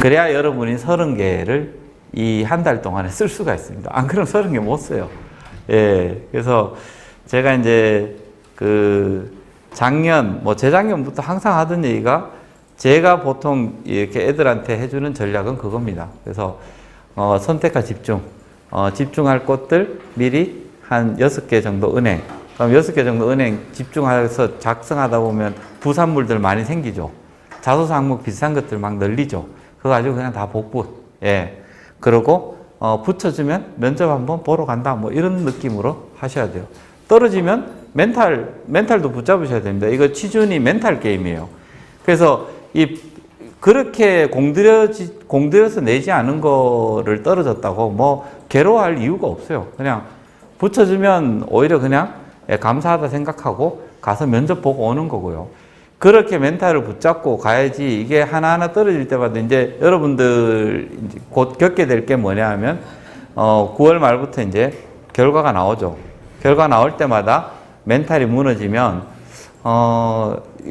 그래야 여러분이 30개를 이 한 달 동안에 쓸 수가 있습니다. 안 그러면 30개 못 써요. 예. 그래서 제가 이제 작년, 재작년부터 항상 하던 얘기가 제가 보통 이렇게 애들한테 해주는 전략은 그겁니다. 그래서, 선택과 집중. 집중할 것들 미리 한 6개 정도 은행. 그럼 6개 정도 은행 집중해서 작성하다 보면 부산물들 많이 생기죠. 자소서 항목 비슷한 것들 막 늘리죠. 그거 가지고 그냥 다 복붙. 예. 그러고, 붙여주면 면접 한번 보러 간다. 이런 느낌으로 하셔야 돼요. 떨어지면 멘탈도 붙잡으셔야 됩니다. 이거 취준이 멘탈 게임이에요. 그래서 그렇게 공들여서 내지 않은 거를 떨어졌다고 괴로워할 이유가 없어요. 그냥 붙여주면 오히려 그냥 감사하다 생각하고 가서 면접 보고 오는 거고요. 그렇게 멘탈을 붙잡고 가야지 이게 하나하나 떨어질 때마다 이제 여러분들 이제 곧 겪게 될 게 뭐냐 하면 9월 말부터 이제 결과가 나오죠. 결과 나올 때마다 멘탈이 무너지면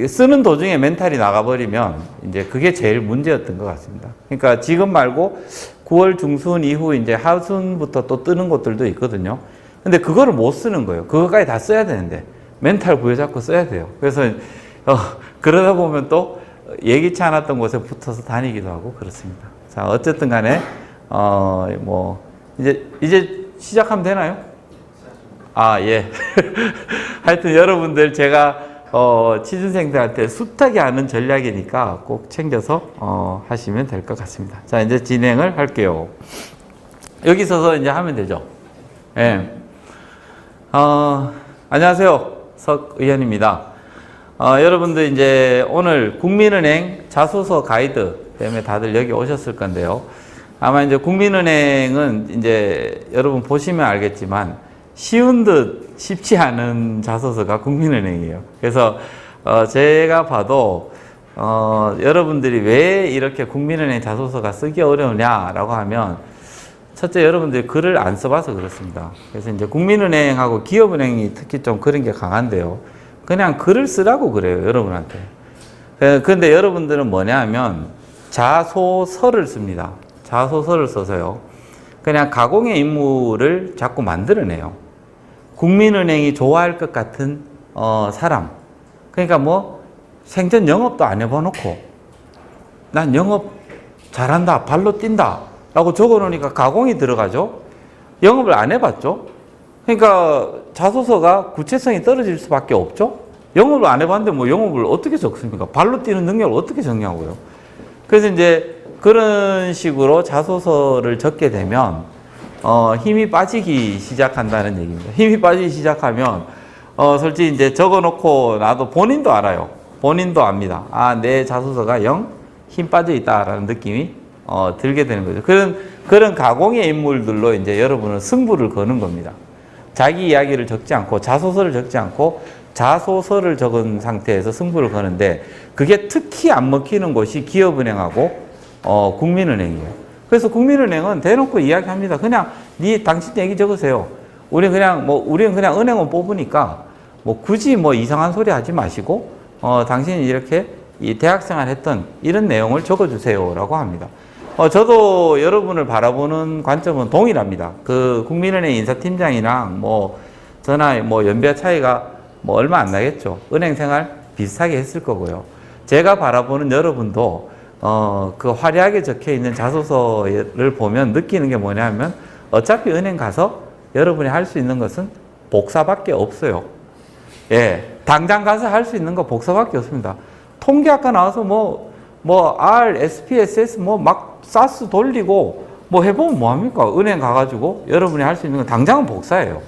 쓰는 도중에 멘탈이 나가버리면 이제 그게 제일 문제였던 것 같습니다. 그러니까 지금 말고 9월 중순 이후 이제 하순부터 또 뜨는 것들도 있거든요. 근데 그거를 못 쓰는 거예요. 그거까지 다 써야 되는데 멘탈 부여잡고 써야 돼요. 그래서 그러다 보면 또 예기치 않았던 곳에 붙어서 다니기도 하고 그렇습니다. 자, 어쨌든 간에 이제 시작하면 되나요? 아, 예. 하여튼 여러분들 제가 취준생들한테 숱하게 하는 전략이니까 꼭 챙겨서 하시면 될 것 같습니다. 자, 이제 진행을 할게요. 여기 서서 이제 하면 되죠. 예. 안녕하세요. 석 의원입니다. 여러분들 이제 오늘 국민은행 자소서 가이드 때문에 다들 여기 오셨을 건데요. 아마 이제 국민은행은 이제 여러분 보시면 알겠지만 쉬운 듯 쉽지 않은 자소서가 국민은행이에요. 그래서 제가 봐도 여러분들이 왜 이렇게 국민은행 자소서가 쓰기 어려우냐라고 하면 첫째 여러분들이 글을 안 써봐서 그렇습니다. 그래서 이제 국민은행하고 기업은행이 특히 좀 그런 게 강한데요. 그냥 글을 쓰라고 그래요, 여러분한테. 근데 여러분들은 뭐냐 하면 자소서를 씁니다. 자소서를 써서요. 그냥 가공의 인물을 자꾸 만들어내요. 국민은행이 좋아할 것 같은 사람. 그러니까 생전 영업도 안 해봐놓고 난 영업 잘한다, 발로 뛴다 라고 적어놓으니까 가공이 들어가죠. 영업을 안 해봤죠. 그러니까 자소서가 구체성이 떨어질 수밖에 없죠. 영업을 안 해봤는데 영업을 어떻게 적습니까? 발로 뛰는 능력을 어떻게 적냐고요. 그래서 이제 그런 식으로 자소서를 적게 되면 힘이 빠지기 시작한다는 얘기입니다. 힘이 빠지기 시작하면 솔직히 이제 적어놓고 나도 본인도 알아요. 본인도 압니다. 아, 내 자소서가 영 힘 빠져 있다라는 느낌이 들게 되는 거죠. 그런 가공의 인물들로 이제 여러분은 승부를 거는 겁니다. 자기 이야기를 적지 않고 자소서를 적지 않고 자소서를 적은 상태에서 승부를 거는데 그게 특히 안 먹히는 곳이 기업은행하고 국민은행이에요. 그래서 국민은행은 대놓고 이야기합니다. 그냥 당신 얘기 적으세요. 우리는 그냥 은행원 뽑으니까 굳이 이상한 소리 하지 마시고 당신이 이렇게 이 대학생활 했던 이런 내용을 적어주세요라고 합니다. 저도 여러분을 바라보는 관점은 동일합니다. 그 국민은행 인사팀장이랑 저나 연배 차이가 얼마 안 나겠죠. 은행 생활 비슷하게 했을 거고요. 제가 바라보는 여러분도 그 화려하게 적혀 있는 자소서를 보면 느끼는 게 뭐냐면 어차피 은행 가서 여러분이 할 수 있는 것은 복사밖에 없어요. 예, 당장 가서 할 수 있는 거 복사밖에 없습니다. 통계학과 나와서 R, SPSS 막 사스 돌리고 해보면 뭐합니까? 은행 가가지고 여러분이 할 수 있는 건 당장은 복사예요.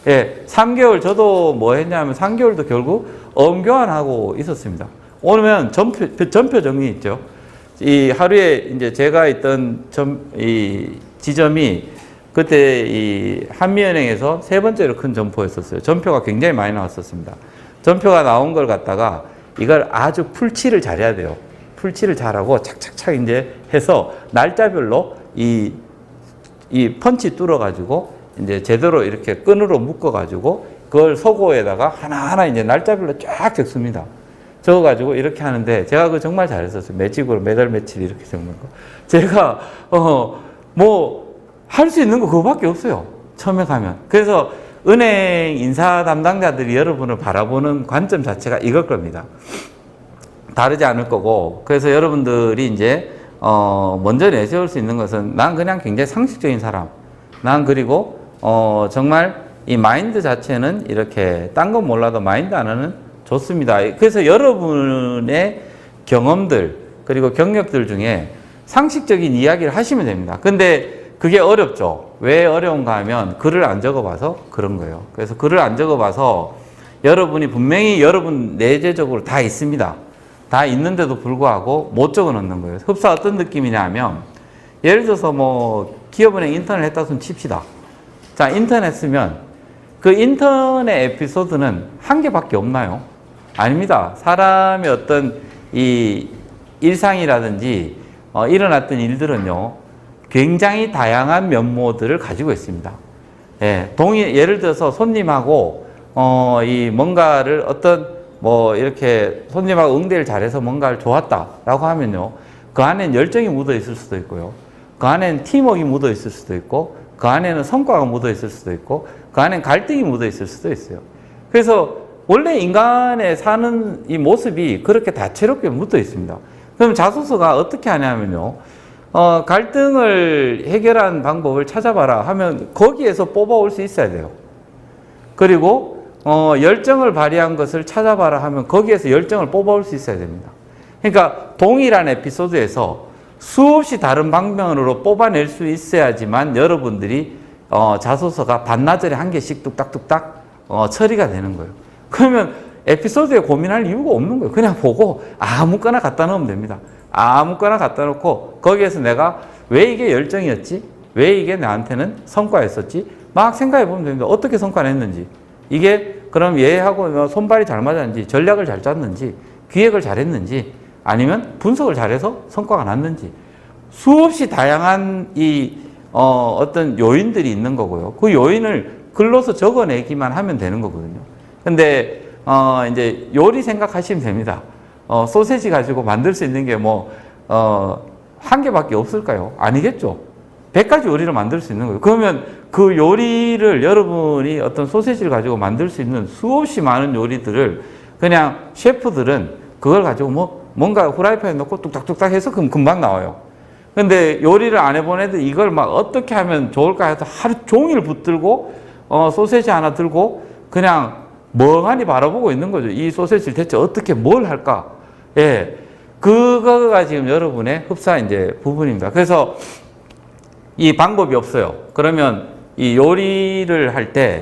예, 3개월 저도 했냐면 3개월도 결국 엄교환하고 있었습니다. 오면 전표 정리 있죠. 이 하루에 이제 제가 있던 이 지점이 그때 이 한미은행에서 3번째로 큰 점포였었어요. 점표가 굉장히 많이 나왔었습니다. 점표가 나온 걸 갖다가 이걸 아주 풀칠을 잘해야 돼요. 풀칠을 잘하고 착착착 이제 해서 날짜별로 이 펀치 뚫어가지고 이제 제대로 이렇게 끈으로 묶어가지고 그걸 서고에다가 하나하나 이제 날짜별로 쫙 적습니다. 적어가지고 이렇게 하는데 제가 그거 정말 잘했었어요. 매직으로 매달 며칠 이렇게 적는 거. 제가 뭐 할 수 있는 거 그거밖에 없어요. 처음에 가면. 그래서 은행 인사 담당자들이 여러분을 바라보는 관점 자체가 이걸 겁니다. 다르지 않을 거고. 그래서 여러분들이 이제 먼저 내세울 수 있는 것은 난 그냥 굉장히 상식적인 사람. 난 그리고 정말 이 마인드 자체는 이렇게 딴 건 몰라도 마인드 하나는 좋습니다. 그래서 여러분의 경험들 그리고 경력들 중에 상식적인 이야기를 하시면 됩니다. 근데 그게 어렵죠. 왜 어려운가 하면 글을 안 적어봐서 그런 거예요. 그래서 글을 안 적어봐서 여러분이 분명히 여러분 내재적으로 다 있습니다. 다 있는데도 불구하고 못 적어 놓는 거예요. 흡사 어떤 느낌이냐 하면 예를 들어서 뭐 기업은행 인턴을 했다 손 칩시다. 자, 인턴 했으면 그 인턴의 에피소드는 한 개밖에 없나요? 아닙니다. 사람의 어떤 이 일상이라든지 일어났던 일들은요, 굉장히 다양한 면모들을 가지고 있습니다. 예, 예를 들어서 손님하고 이 뭔가를 어떤 뭐 이렇게 손님하고 응대를 잘해서 뭔가를 좋았다라고 하면요, 그 안엔 열정이 묻어 있을 수도 있고요, 그 안엔 팀워크가 묻어 있을 수도 있고, 그 안에는 성과가 묻어 있을 수도 있고, 그 안엔 갈등이 묻어 있을 수도 있어요. 그래서 원래 인간의 사는 이 모습이 그렇게 다채롭게 묻어 있습니다. 그럼 자소서가 어떻게 하냐면요, 갈등을 해결한 방법을 찾아봐라 하면 거기에서 뽑아올 수 있어야 돼요. 그리고 열정을 발휘한 것을 찾아봐라 하면 거기에서 열정을 뽑아올 수 있어야 됩니다. 그러니까 동일한 에피소드에서 수없이 다른 방면으로 뽑아낼 수 있어야지만 여러분들이 자소서가 반나절에 한 개씩 뚝딱뚝딱 처리가 되는 거예요. 그러면 에피소드에 고민할 이유가 없는 거예요. 그냥 보고 아무거나 갖다 넣으면 됩니다. 아무거나 갖다 놓고 거기에서 내가 왜 이게 열정이었지? 왜 이게 나한테는 성과였었지? 막 생각해 보면 됩니다. 어떻게 성과냈는지, 이게 그럼 얘하고 손발이 잘 맞았는지, 전략을 잘 짰는지, 기획을 잘했는지, 아니면 분석을 잘해서 성과가 났는지, 수없이 다양한 이 어떤 요인들이 있는 거고요. 그 요인을 글로서 적어내기만 하면 되는 거거든요. 근데 이제 요리 생각하시면 됩니다. 소세지 가지고 만들 수 있는 게 뭐 한 개밖에 없을까요? 아니겠죠. 100가지 요리를 만들 수 있는 거예요. 그러면 그 요리를 여러분이 어떤 소세지를 가지고 만들 수 있는 수없이 많은 요리들을 그냥 셰프들은 그걸 가지고 뭐 뭔가 후라이팬에 넣고 뚝딱뚝딱 해서 금방 나와요. 근데 요리를 안 해본 애들 이걸 막 어떻게 하면 좋을까 해서 하루 종일 붙들고 소세지 하나 들고 그냥 멍하니 바라보고 있는 거죠. 이 소세지를 대체 어떻게 뭘 할까? 예. 그거가 지금 여러분의 흡사 이제 부분입니다. 그래서 이 방법이 없어요. 그러면 이 요리를 할 때,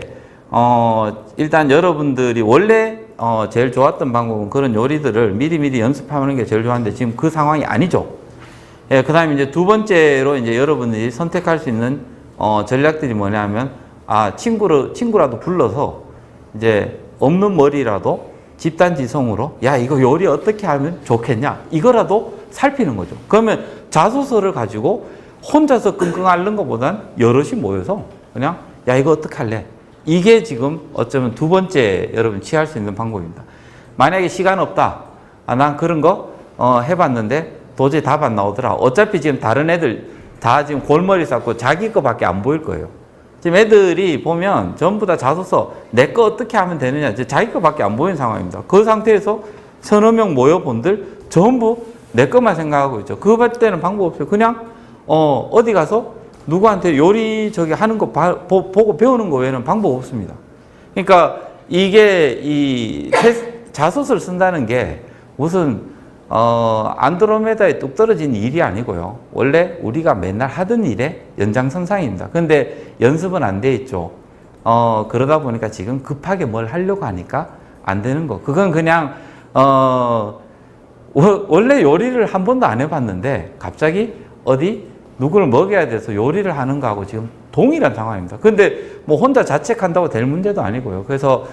일단 여러분들이 원래, 제일 좋았던 방법은 그런 요리들을 미리미리 연습하는 게 제일 좋았는데 지금 그 상황이 아니죠. 예, 그 다음에 이제 두 번째로 이제 여러분들이 선택할 수 있는, 전략들이 뭐냐면, 친구라도 불러서 이제 없는 머리라도 집단지성으로, 야, 이거 요리 어떻게 하면 좋겠냐? 이거라도 살피는 거죠. 그러면 자소서를 가지고 혼자서 끙끙 앓는 것보단 여럿이 모여서 그냥 야 이거 어떻게 할래? 이게 지금 어쩌면 두 번째 여러분 취할 수 있는 방법입니다. 만약에 시간 없다. 난 그런 거 해봤는데 도저히 답 안 나오더라. 어차피 지금 다른 애들 다 지금 골머리 쌓고 자기 거밖에 안 보일 거예요. 지금 애들이 보면 전부 다 자소서 내 거 어떻게 하면 되느냐 자기 거밖에 안 보이는 상황입니다. 그 상태에서 서너 명 모여본들 전부 내 것만 생각하고 있죠. 그거 때는 방법 없어요. 그냥 어디 가서 누구한테 요리 저기 하는 거 보고 배우는 거 외에는 방법 없습니다. 그러니까 이게 이 자소서를 쓴다는 게 무슨 안드로메다에 뚝 떨어진 일이 아니고요. 원래 우리가 맨날 하던 일의 연장선상입니다. 근데 연습은 안 돼 있죠. 그러다 보니까 지금 급하게 뭘 하려고 하니까 안 되는 거. 그건 그냥 원래 요리를 한 번도 안 해봤는데 갑자기 어디 누구를 먹여야 돼서 요리를 하는 거하고 지금 동일한 상황입니다. 근데 뭐 혼자 자책한다고 될 문제도 아니고요. 그래서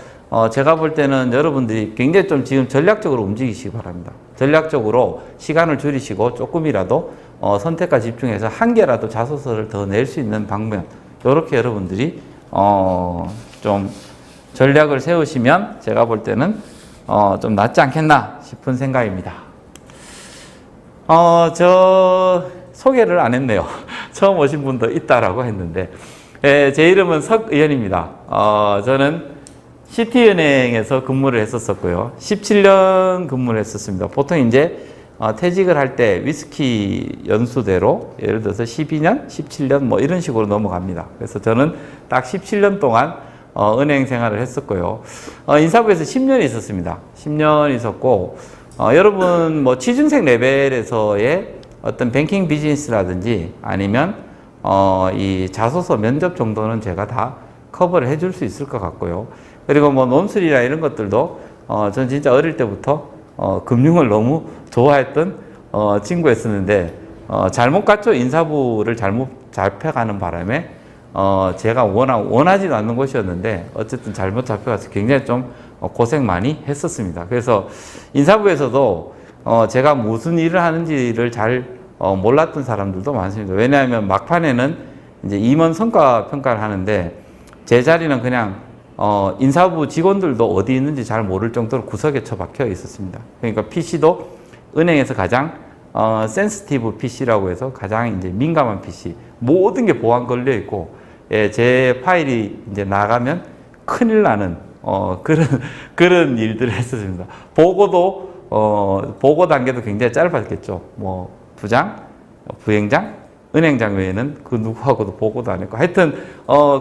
제가 볼 때는 여러분들이 굉장히 좀 지금 전략적으로 움직이시기 바랍니다. 전략적으로 시간을 줄이시고 조금이라도 선택과 집중해서 한 개라도 자소서를 더 낼 수 있는 방면, 이렇게 여러분들이 좀 전략을 세우시면 제가 볼 때는 좀 낫지 않겠나 싶은 생각입니다. 저 소개를 안 했네요. 처음 오신 분도 있다라고 했는데, 제 이름은 석의원입니다. 저는 시티은행에서 근무를 했었고요. 17년 근무를 했었습니다. 보통 이제 퇴직을 할 때 위스키 연수대로 예를 들어서 12년, 17년 뭐 이런 식으로 넘어갑니다. 그래서 저는 딱 17년 동안 은행 생활을 했었고요. 인사부에서 10년 있었습니다. 10년 있었고, 여러분 뭐 취준생 레벨에서의 어떤 뱅킹 비즈니스라든지 아니면 이 자소서 면접 정도는 제가 다 커버를 해줄 수 있을 것 같고요. 그리고 뭐 논술이나 이런 것들도 전 진짜 어릴 때부터 금융을 너무 좋아했던 친구였었는데 잘못 갔죠. 인사부를 잘못 잡혀가는 바람에 제가 원하지도 않는 곳이었는데 어쨌든 잘못 잡혀가서 굉장히 좀 고생 많이 했었습니다. 그래서 인사부에서도 제가 무슨 일을 하는지를 잘 몰랐던 사람들도 많습니다. 왜냐하면 막판에는 이제 임원 성과 평가를 하는데 제 자리는 그냥 인사부 직원들도 어디 있는지 잘 모를 정도로 구석에 처박혀 있었습니다. 그러니까 PC도 은행에서 가장 센시티브 PC라고 해서 가장 이제 민감한 PC, 모든 게 보안 걸려 있고, 예, 제 파일이 이제 나가면 큰일 나는 그런 일들을 했었습니다. 보고 단계도 굉장히 짧았겠죠. 뭐 부장, 부행장, 은행장 외에는 그 누구하고도 보고도 안 했고, 하여튼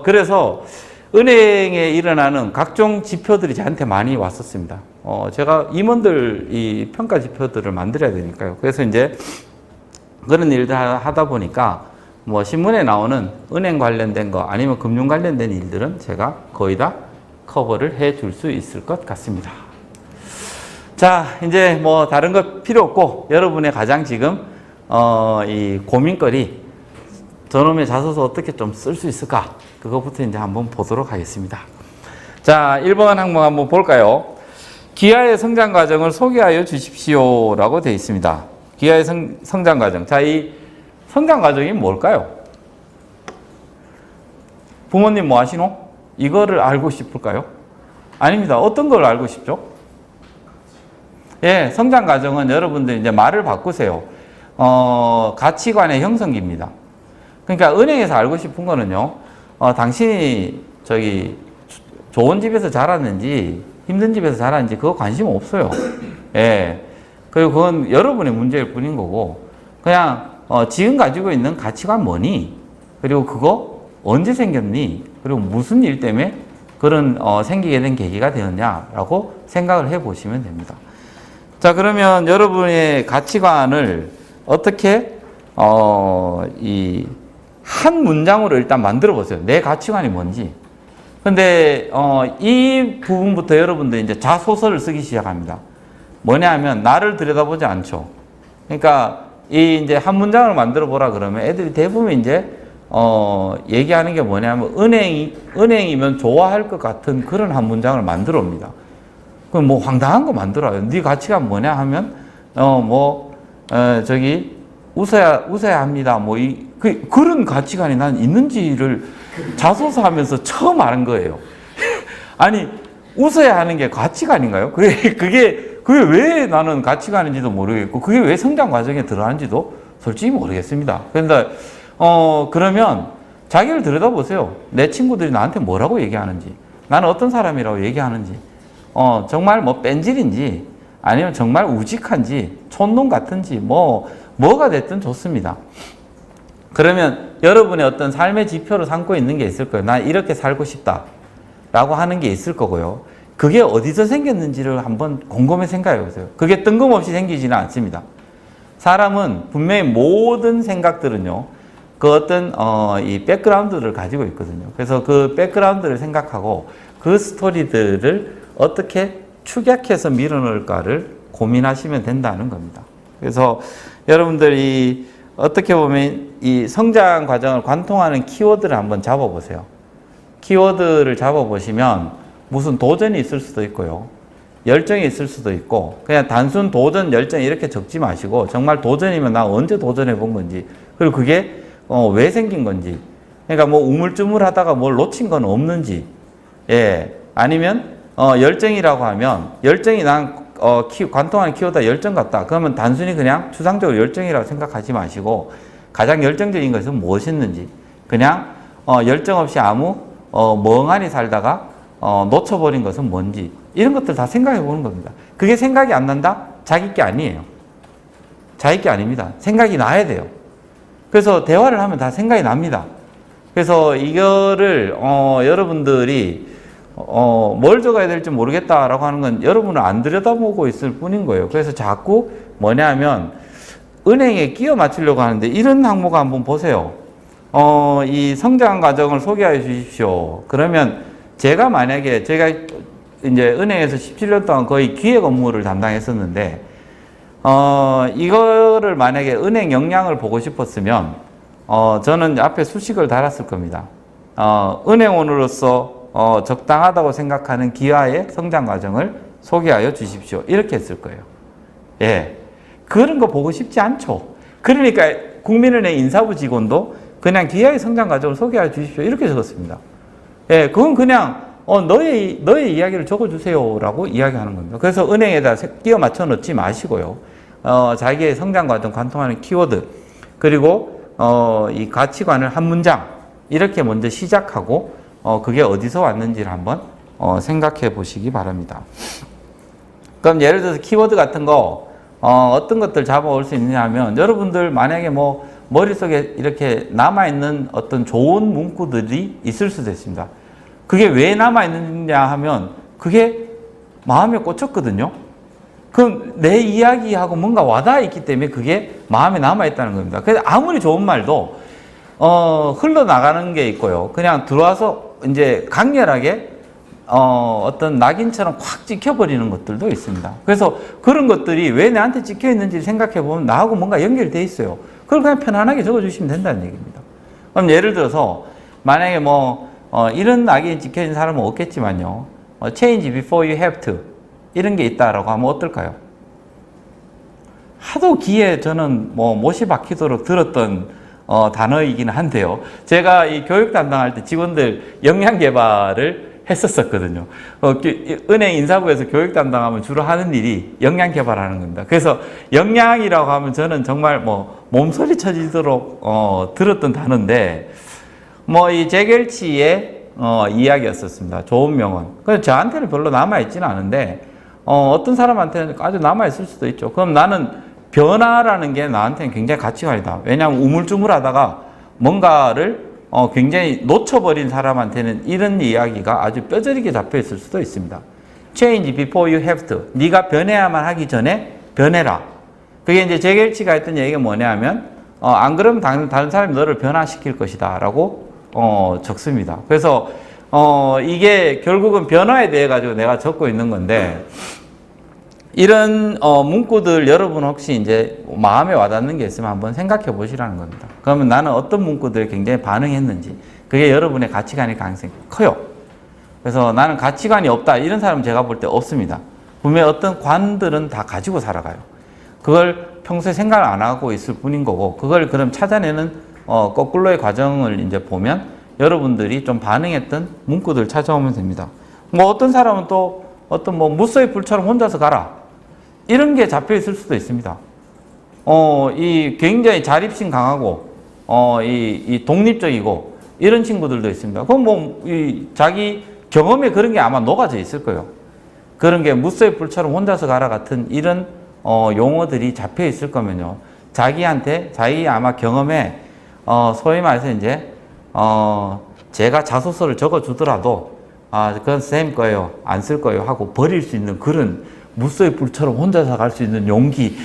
그래서 은행에 일어나는 각종 지표들이 저한테 많이 왔었습니다. 제가 임원들 이 평가 지표들을 만들어야 되니까요. 그래서 이제 그런 일들 하다 보니까 뭐 신문에 나오는 은행 관련된 거 아니면 금융 관련된 일들은 제가 거의 다 커버를 해 줄 수 있을 것 같습니다. 자, 이제 뭐 다른 거 필요 없고 여러분의 가장 지금 이 고민거리, 저놈의 자소서 어떻게 좀 쓸 수 있을까? 그것부터 이제 한번 보도록 하겠습니다. 자, 1번 항목 한번 볼까요? 기아의 성장 과정을 소개하여 주십시오. 라고 되어 있습니다. 기아의 성장 과정. 자, 이 성장 과정이 뭘까요? 부모님 뭐 하시노? 이거를 알고 싶을까요? 아닙니다. 어떤 걸 알고 싶죠? 예, 성장 과정은 여러분들 이제 말을 바꾸세요. 가치관의 형성기입니다. 그러니까 은행에서 알고 싶은 거는요, 당신이 좋은 집에서 자랐는지 힘든 집에서 자랐는지 그거 관심 없어요. 예. 그리고 그건 여러분의 문제일 뿐인 거고, 그냥 지금 가지고 있는 가치관 뭐니? 그리고 그거 언제 생겼니? 그리고 무슨 일 때문에 그런 생기게 된 계기가 되었냐라고 생각을 해 보시면 됩니다. 자, 그러면 여러분의 가치관을 어떻게 한 문장으로 일단 만들어 보세요. 내 가치관이 뭔지. 근데 이 부분부터 여러분들 이제 자소서를 쓰기 시작합니다. 뭐냐 하면 나를 들여다보지 않죠. 그러니까 이 이제 한 문장을 만들어 보라 그러면 애들이 대부분 이제 얘기하는 게 뭐냐면 은행이면 좋아할 것 같은 그런 한 문장을 만들어 옵니다. 그럼 뭐 황당한 거 만들어요. 네 가치관 뭐냐 하면 웃어야 합니다. 그런 가치관이 난 있는지를 자소서 하면서 처음 아는 거예요. 아니, 웃어야 하는 게 가치관인가요? 그게 왜 나는 가치관인지도 모르겠고, 그게 왜 성장 과정에 들어가는지도 솔직히 모르겠습니다. 그런데, 그러면 자기를 들여다보세요. 내 친구들이 나한테 뭐라고 얘기하는지, 나는 어떤 사람이라고 얘기하는지, 정말 뭐 뺀질인지, 아니면 정말 우직한지, 촌놈 같은지, 뭐가 됐든 좋습니다. 그러면 여러분의 어떤 삶의 지표로 삼고 있는 게 있을 거예요. 난 이렇게 살고 싶다 라고 하는 게 있을 거고요. 그게 어디서 생겼는지를 한번 곰곰이 생각해 보세요. 그게 뜬금없이 생기지는 않습니다. 사람은 분명히 모든 생각들은요, 그 어떤 이 백그라운드를 가지고 있거든요. 그래서 그 백그라운드를 생각하고 그 스토리들을 어떻게 축약해서 밀어넣을까를 고민하시면 된다는 겁니다. 그래서 여러분들이 어떻게 보면 이 성장 과정을 관통하는 키워드를 한번 잡아보세요. 키워드를 잡아보시면 무슨 도전이 있을 수도 있고요. 열정이 있을 수도 있고, 그냥 단순 도전, 열정 이렇게 적지 마시고, 정말 도전이면 나 언제 도전해 본 건지, 그리고 그게 왜 생긴 건지, 그러니까 뭐 우물쭈물 하다가 뭘 놓친 건 없는지, 예, 아니면 열정이라고 하면 열정이 관통하는 키워드가 열정 같다. 그러면 단순히 그냥 추상적으로 열정이라고 생각하지 마시고 가장 열정적인 것은 무엇이었는지 그냥 열정 없이 아무 멍하니 살다가 놓쳐버린 것은 뭔지 이런 것들 다 생각해 보는 겁니다. 그게 생각이 안 난다? 자기 게 아니에요. 자기 게 아닙니다. 생각이 나야 돼요. 그래서 대화를 하면 다 생각이 납니다. 그래서 이거를 여러분들이 뭘 적어야 될지 모르겠다라고 하는 건 여러분을 안 들여다보고 있을 뿐인 거예요. 그래서 자꾸 뭐냐면 은행에 끼워 맞추려고 하는데 이런 항목 한번 보세요. 이 성장 과정을 소개해 주십시오. 그러면 제가 만약에 제가 이제 은행에서 17년 동안 거의 기획 업무를 담당했었는데 이거를 만약에 은행 역량을 보고 싶었으면 저는 앞에 수식을 달았을 겁니다. 은행원으로서 적당하다고 생각하는 기아의 성장 과정을 소개하여 주십시오. 이렇게 했을 거예요. 예. 그런 거 보고 싶지 않죠. 그러니까 국민은행 인사부 직원도 그냥 기아의 성장 과정을 소개하여 주십시오. 이렇게 적었습니다. 예, 그건 그냥 너의 이야기를 적어주세요라고 이야기하는 겁니다. 그래서 은행에다 끼워 맞춰 넣지 마시고요. 자기의 성장 과정 관통하는 키워드 그리고 이 가치관을 한 문장 이렇게 먼저 시작하고 그게 어디서 왔는지를 한번 생각해 보시기 바랍니다. 그럼 예를 들어서 키워드 같은 거 어떤 것들 잡아올 수 있느냐 하면 여러분들 만약에 뭐 머릿속에 이렇게 남아있는 어떤 좋은 문구들이 있을 수도 있습니다. 그게 왜 남아있느냐 하면 그게 마음에 꽂혔거든요. 그럼 내 이야기하고 뭔가 와닿아 있기 때문에 그게 마음에 남아있다는 겁니다. 그래서 아무리 좋은 말도 흘러나가는 게 있고요. 그냥 들어와서 이제 강렬하게 어떤 낙인처럼 확 찍혀버리는 것들도 있습니다. 그래서 그런 것들이 왜 나한테 찍혀 있는지 생각해 보면 나하고 뭔가 연결돼 있어요. 그걸 그냥 편안하게 적어주시면 된다는 얘기입니다. 그럼 예를 들어서 만약에 이런 낙인이 찍혀 있는 사람은 없겠지만요. change before you have to 이런 게 있다라고 하면 어떨까요? 하도 귀에 저는 못이 박히도록 들었던 단어이긴 한데요. 제가 이 교육 담당할 때 직원들 역량 개발을 했었거든요. 은행 인사부에서 교육 담당하면 주로 하는 일이 역량 개발하는 겁니다. 그래서 역량이라고 하면 저는 정말 몸소리 쳐지도록 들었던 단어인데 이 재결치의 이야기였었습니다. 좋은 명언. 그래서 저한테는 별로 남아있지는 않은데 어떤 사람한테는 아주 남아있을 수도 있죠. 그럼 나는 변화라는 게 나한테는 굉장히 가치관이다. 왜냐하면 우물쭈물하다가 뭔가를 굉장히 놓쳐버린 사람한테는 이런 이야기가 아주 뼈저리게 잡혀있을 수도 있습니다. Change before you have to. 네가 변해야만 하기 전에 변해라. 그게 이제 재결치가 했던 얘기가 뭐냐면 안 그러면 다른 사람이 너를 변화시킬 것이다 라고 적습니다. 그래서 이게 결국은 변화에 대해 가지고 내가 적고 있는 건데 이런 문구들 여러분 혹시 이제 마음에 와닿는 게 있으면 한번 생각해 보시라는 겁니다. 그러면 나는 어떤 문구들에 굉장히 반응했는지 그게 여러분의 가치관일 가능성이 커요. 그래서 나는 가치관이 없다 이런 사람은 제가 볼 때 없습니다. 분명히 어떤 관들은 다 가지고 살아가요. 그걸 평소에 생각을 안 하고 있을 뿐인 거고 그걸 그럼 찾아내는 거꾸로의 과정을 이제 보면 여러분들이 좀 반응했던 문구들 찾아오면 됩니다. 어떤 사람은 또 어떤 무소의 불처럼 혼자서 가라. 이런 게 잡혀 있을 수도 있습니다. 이 굉장히 자립심 강하고, 이 독립적이고, 이런 친구들도 있습니다. 그럼 자기 경험에 그런 게 아마 녹아져 있을 거예요. 그런 게 무소의 불처럼 혼자서 가라 같은 이런 용어들이 잡혀 있을 거면요. 자기 아마 경험에, 소위 말해서 이제, 제가 자소서를 적어 주더라도, 그건 쌤 거예요. 안 쓸 거예요. 하고 버릴 수 있는 그런 무소의 불처럼 혼자서 갈 수 있는 용기.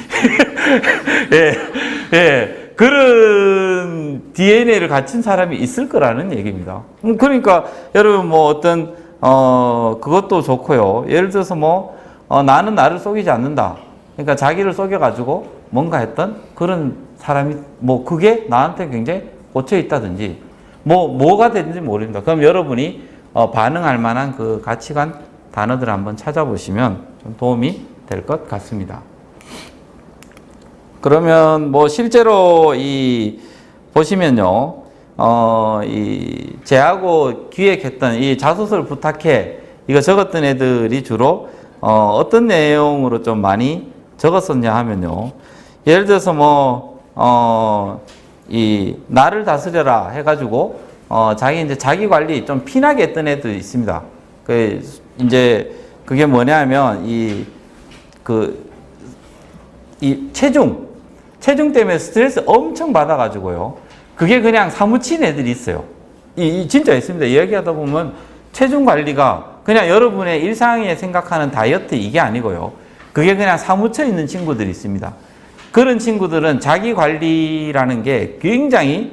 예. 그런 DNA를 갖춘 사람이 있을 거라는 얘기입니다. 그러니까 여러분 어떤, 그것도 좋고요. 예를 들어서 나는 나를 속이지 않는다. 그러니까 자기를 속여가지고 뭔가 했던 그런 사람이 그게 나한테 굉장히 꽂혀 있다든지 뭐가 되는지 모릅니다. 그럼 여러분이 반응할 만한 그 가치관 단어들을 한번 찾아보시면 좀 도움이 될 것 같습니다. 그러면 실제로 보시면요, 제하고 기획했던 이 자소서를 부탁해 이거 적었던 애들이 주로 어떤 내용으로 좀 많이 적었었냐 하면요. 예를 들어서 이 나를 다스려라 해가지고 자기 이제 자기 관리 좀 피나게 했던 애도 있습니다. 그 이제 그게 뭐냐면 이 체중 때문에 스트레스 엄청 받아가지고요. 그게 그냥 사무친 애들이 있어요. 진짜 있습니다. 이야기하다 보면 체중 관리가 그냥 여러분의 일상에 생각하는 다이어트 이게 아니고요. 그게 그냥 사무쳐 있는 친구들이 있습니다. 그런 친구들은 자기 관리라는 게 굉장히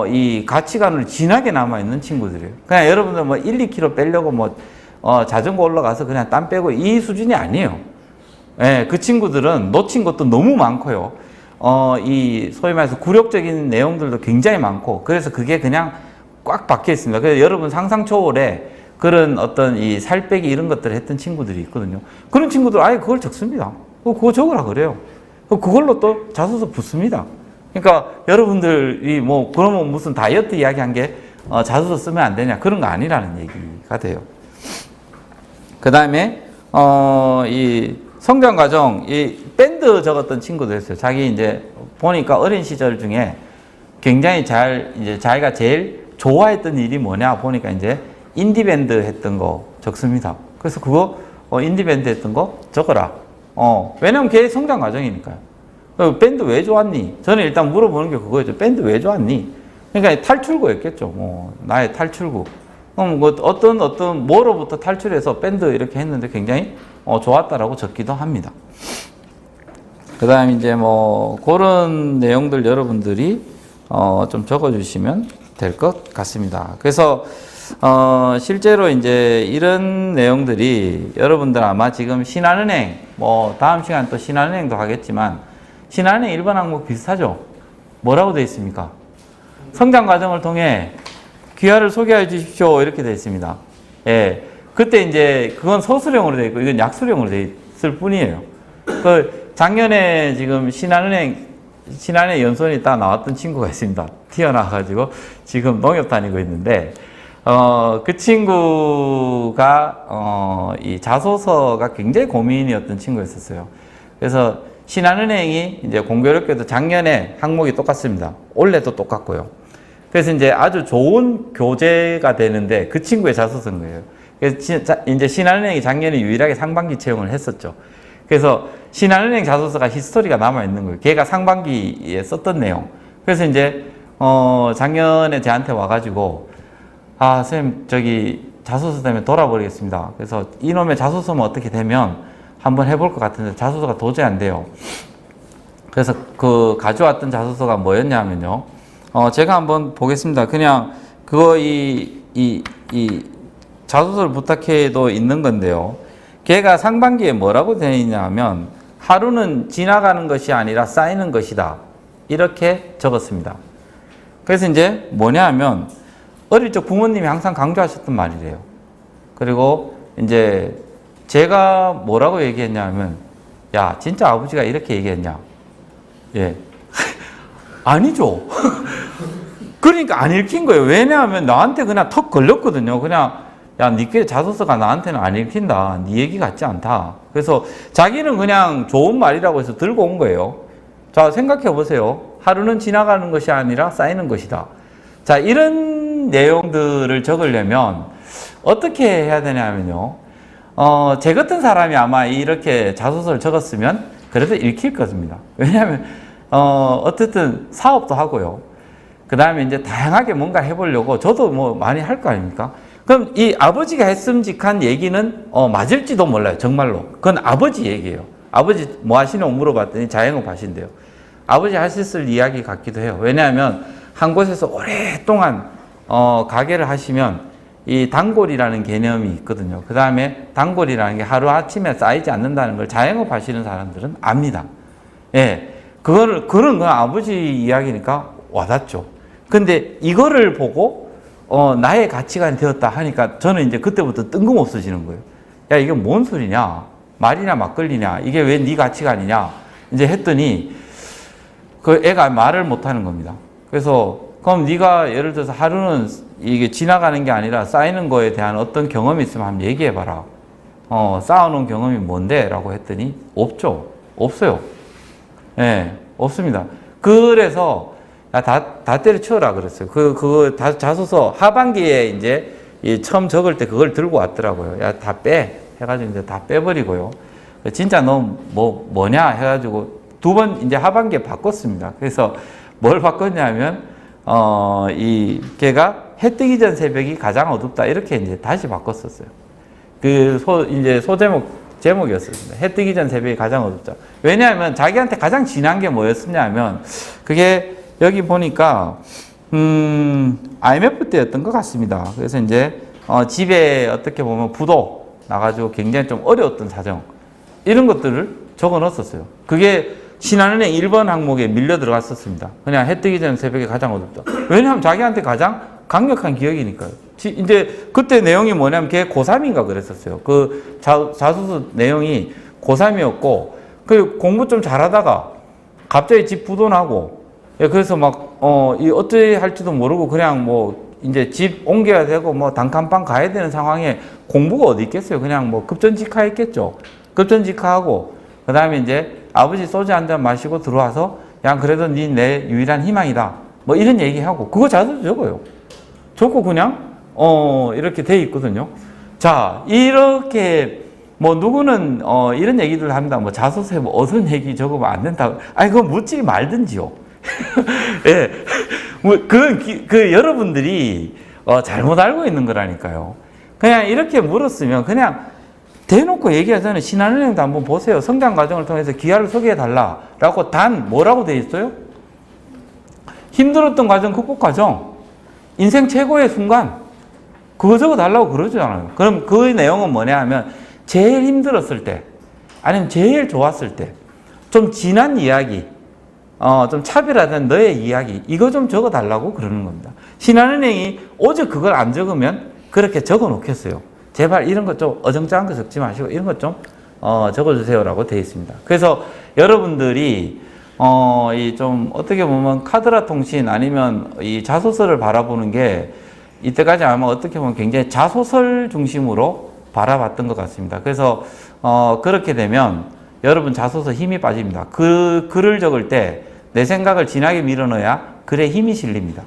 이 가치관으로 진하게 남아있는 친구들이에요. 그냥 여러분들 1, 2kg 빼려고 자전거 올라가서 그냥 땀 빼고 이 수준이 아니에요. 예, 그 친구들은 놓친 것도 너무 많고요. 이 소위 말해서 굴욕적인 내용들도 굉장히 많고, 그래서 그게 그냥 꽉 박혀 있습니다. 그래서 여러분 상상 초월에 그런 어떤 이 살 빼기 이런 것들을 했던 친구들이 있거든요. 그런 친구들 아예 그걸 적습니다. 그거 적으라 그래요. 그걸로 또 자소서 붙습니다. 그러니까 여러분들이 그러면 무슨 다이어트 이야기 한 게 자소서 쓰면 안 되냐, 그런 거 아니라는 얘기가 돼요. 그 다음에 이 성장 과정, 이 밴드 적었던 친구도 있어요. 자기 이제 보니까 어린 시절 중에 굉장히 이제 자기가 제일 좋아했던 일이 뭐냐 보니까 이제 인디밴드 했던 거 적습니다. 그래서 그거 인디밴드 했던 거 적어라. 왜냐면 걔 성장 과정이니까요. 밴드 왜 좋았니? 저는 일단 물어보는 게 그거였죠. 밴드 왜 좋았니? 그러니까 탈출구였겠죠. 나의 탈출구. 그럼 어떤 뭐로부터 탈출해서 밴드 이렇게 했는데 굉장히 좋았다라고 적기도 합니다. 그 다음 이제 그런 내용들 여러분들이 좀 적어주시면 될 것 같습니다. 그래서 실제로 이제 이런 내용들이 여러분들 아마 지금 신한은행, 다음 시간 또 신한은행도 하겠지만, 신한은행 1번 항목 비슷하죠? 뭐라고 되어 있습니까? 성장 과정을 통해 귀하를 소개해 주십시오. 이렇게 되어 있습니다. 예. 그때 이제 그건 서술형으로 되어 있고, 이건 약술형으로 되어 있을 뿐이에요. 작년에 지금 신한은행 연수원이 딱 나왔던 친구가 있습니다. 튀어나와가지고 지금 농협 다니고 있는데, 그 친구가, 이 자소서가 굉장히 고민이었던 친구였었어요. 그래서 신한은행이 이제 공교롭게도 작년에 항목이 똑같습니다. 올해도 똑같고요. 그래서 이제 아주 좋은 교재가 되는데 그 친구의 자소서인 거예요. 그래서 이제 신한은행이 작년에 유일하게 상반기 채용을 했었죠. 그래서 신한은행 자소서가 히스토리가 남아있는 거예요. 걔가 상반기에 썼던 내용. 그래서 이제, 작년에 저한테 와가지고, 선생님, 자소서 때문에 돌아버리겠습니다. 그래서 이놈의 자소서만 어떻게 되면 한번 해볼 것 같은데 자소서가 도저히 안 돼요. 그래서 가져왔던 자소서가 뭐였냐면요. 제가 한번 보겠습니다. 그냥 이 자소서를 부탁해도 있는 건데요. 걔가 상반기에 뭐라고 되어 있냐면, 하루는 지나가는 것이 아니라 쌓이는 것이다. 이렇게 적었습니다. 그래서 이제 뭐냐 하면, 어릴 적 부모님이 항상 강조하셨던 말이래요. 그리고 이제 제가 뭐라고 얘기했냐면, 야, 진짜 아버지가 이렇게 얘기했냐? 예. 아니죠. 그러니까 안 읽힌 거예요. 왜냐하면 나한테 그냥 턱 걸렸거든요. 그냥, 야, 니께 자소서가 나한테는 안 읽힌다. 니 얘기 같지 않다. 그래서 자기는 그냥 좋은 말이라고 해서 들고 온 거예요. 자, 생각해 보세요. 하루는 지나가는 것이 아니라 쌓이는 것이다. 자, 이런 내용들을 적으려면 어떻게 해야 되냐면요. 제 같은 사람이 아마 이렇게 자소서를 적었으면 그래도 읽힐 겁니다. 왜냐하면, 어쨌든 사업도 하고요. 그 다음에 이제 다양하게 뭔가 해보려고 저도 많이 할 거 아닙니까? 그럼 이 아버지가 했음직한 얘기는 맞을지도 몰라요. 정말로. 그건 아버지 얘기예요. 아버지 뭐 하시냐고 물어봤더니 자영업 하신대요. 아버지 하셨을 이야기 같기도 해요. 왜냐하면 한 곳에서 오랫동안 가게를 하시면 이 단골이라는 개념이 있거든요. 그 다음에 단골이라는 게 하루아침에 쌓이지 않는다는 걸 자영업 하시는 사람들은 압니다. 예. 그런 건 아버지 이야기니까 와닿죠. 근데 이거를 보고 나의 가치관이 되었다 하니까 저는 이제 그때부터 뜬금없어지는 거예요. 야, 이게 뭔 소리냐? 말이냐 막걸리냐? 이게 왜 네 가치관이냐? 이제 했더니 그 애가 말을 못하는 겁니다. 그래서 그럼 네가 예를 들어서 하루는 이게 지나가는 게 아니라 쌓이는 거에 대한 어떤 경험이 있으면 한번 얘기해봐라. 쌓아놓은 경험이 뭔데? 라고 했더니 없죠. 없어요. 예, 없습니다. 그래서 다 때려치워라 그랬어요. 그거 자소서 하반기에 이제 처음 적을 때 그걸 들고 왔더라고요. 야, 다 빼. 해가지고 이제 다 빼버리고요. 진짜 너 뭐냐? 해가지고 두 번 이제 하반기에 바꿨습니다. 그래서 뭘 바꿨냐면, 걔가 해 뜨기 전 새벽이 가장 어둡다. 이렇게 이제 다시 바꿨었어요. 이제 제목이었습니다. 해 뜨기 전 새벽이 가장 어둡다. 왜냐하면 자기한테 가장 진한 게 뭐였었냐면, 그게 여기 보니까, IMF 때였던 것 같습니다. 그래서 이제, 집에 어떻게 보면 부도 나가지고 굉장히 좀 어려웠던 사정. 이런 것들을 적어 넣었었어요. 그게 신한은행 1번 항목에 밀려 들어갔었습니다. 그냥 해 뜨기 전 새벽에 가장 어둡다. 왜냐하면 자기한테 가장 강력한 기억이니까요. 이제 그때 내용이 뭐냐면 걔 고3인가 그랬었어요. 그 자소서 내용이 고3이었고, 그 공부 좀 잘하다가 갑자기 집 부도나고, 그래서 막, 어떻게 할지도 모르고 그냥 뭐, 이제 집 옮겨야 되고 뭐 단칸방 가야 되는 상황에 공부가 어디 있겠어요. 그냥 뭐 급전직하했겠죠. 급전직하하고, 그 다음에 이제 아버지 소주 한 잔 마시고 들어와서, 야, 그래도 네 내 유일한 희망이다. 뭐 이런 얘기하고, 그거 자소서 적어요. 적고 그냥, 이렇게 돼 있거든요. 자, 이렇게, 뭐, 누구는, 이런 얘기들 합니다. 뭐, 자소서에 뭐, 어떤 얘기 적으면 안 된다고. 아니, 그거 묻지 말든지요. 예. 뭐, 여러분들이, 잘못 알고 있는 거라니까요. 그냥 이렇게 물었으면 그냥 대놓고 얘기하자면 신한은행도 한번 보세요. 성장 과정을 통해서 기아를 소개해달라. 라고 뭐라고 돼 있어요? 힘들었던 과정, 극복 과정. 인생 최고의 순간. 그거 적어달라고 그러잖아요. 그럼 그 내용은 뭐냐 하면 제일 힘들었을 때, 아니면 제일 좋았을 때, 좀 진한 이야기, 좀 차별화된 너의 이야기, 이거 좀 적어달라고 그러는 겁니다. 신한은행이 오직 그걸 안 적으면 그렇게 적어 놓겠어요. 제발 이런 것 좀 어정쩡한 거 적지 마시고 이런 것 좀 적어주세요라고 되어 있습니다. 그래서 여러분들이 이 좀 어떻게 보면 카드라 통신 아니면 이 자소서를 바라보는 게 이때까지 아마 어떻게 보면 굉장히 자소설 중심으로 바라봤던 것 같습니다. 그래서 그렇게 되면 여러분 자소서 힘이 빠집니다. 글을 적을 때 내 생각을 진하게 밀어넣어야 글에 힘이 실립니다.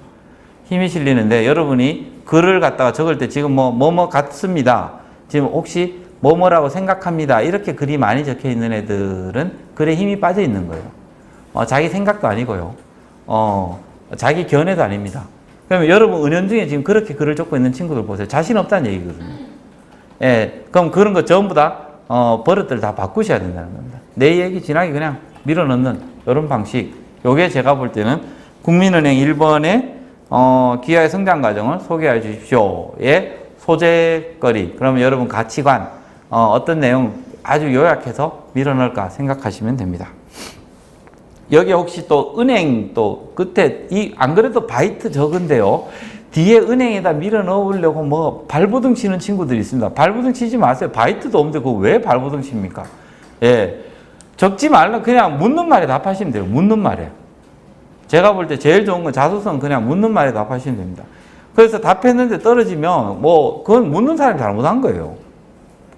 힘이 실리는데 여러분이 글을 갖다가 적을 때 지금 뭐뭐 같습니다. 지금 혹시 뭐뭐라고 생각합니다. 이렇게 글이 많이 적혀 있는 애들은 글에 힘이 빠져 있는 거예요. 자기 생각도 아니고요. 자기 견해도 아닙니다. 그러면 여러분 은연중에 지금 그렇게 글을 적고 있는 친구들 보세요. 자신 없다는 얘기거든요. 예, 그럼 그런 거 전부 다 버릇들 다 바꾸셔야 된다는 겁니다. 내 얘기 진하게 그냥 밀어넣는 이런 방식. 요게 제가 볼 때는 국민은행 1번의 기아의 성장 과정을 소개해 주십시오의 소재거리. 그러면 여러분 가치관, 어떤 내용 아주 요약해서 밀어넣을까 생각하시면 됩니다. 여기 혹시 또 은행 또 끝에 안 그래도 바이트 적은데요. 뒤에 은행에다 밀어 넣으려고 뭐 발버둥 치는 친구들이 있습니다. 발버둥 치지 마세요. 바이트도 없는데 그거 왜 발버둥 칩니까? 예. 적지 말라. 그냥 묻는 말에 답하시면 돼요. 묻는 말에. 제가 볼 때 제일 좋은 건 자소서는 그냥 묻는 말에 답하시면 됩니다. 그래서 답했는데 떨어지면 뭐 그건 묻는 사람이 잘못한 거예요.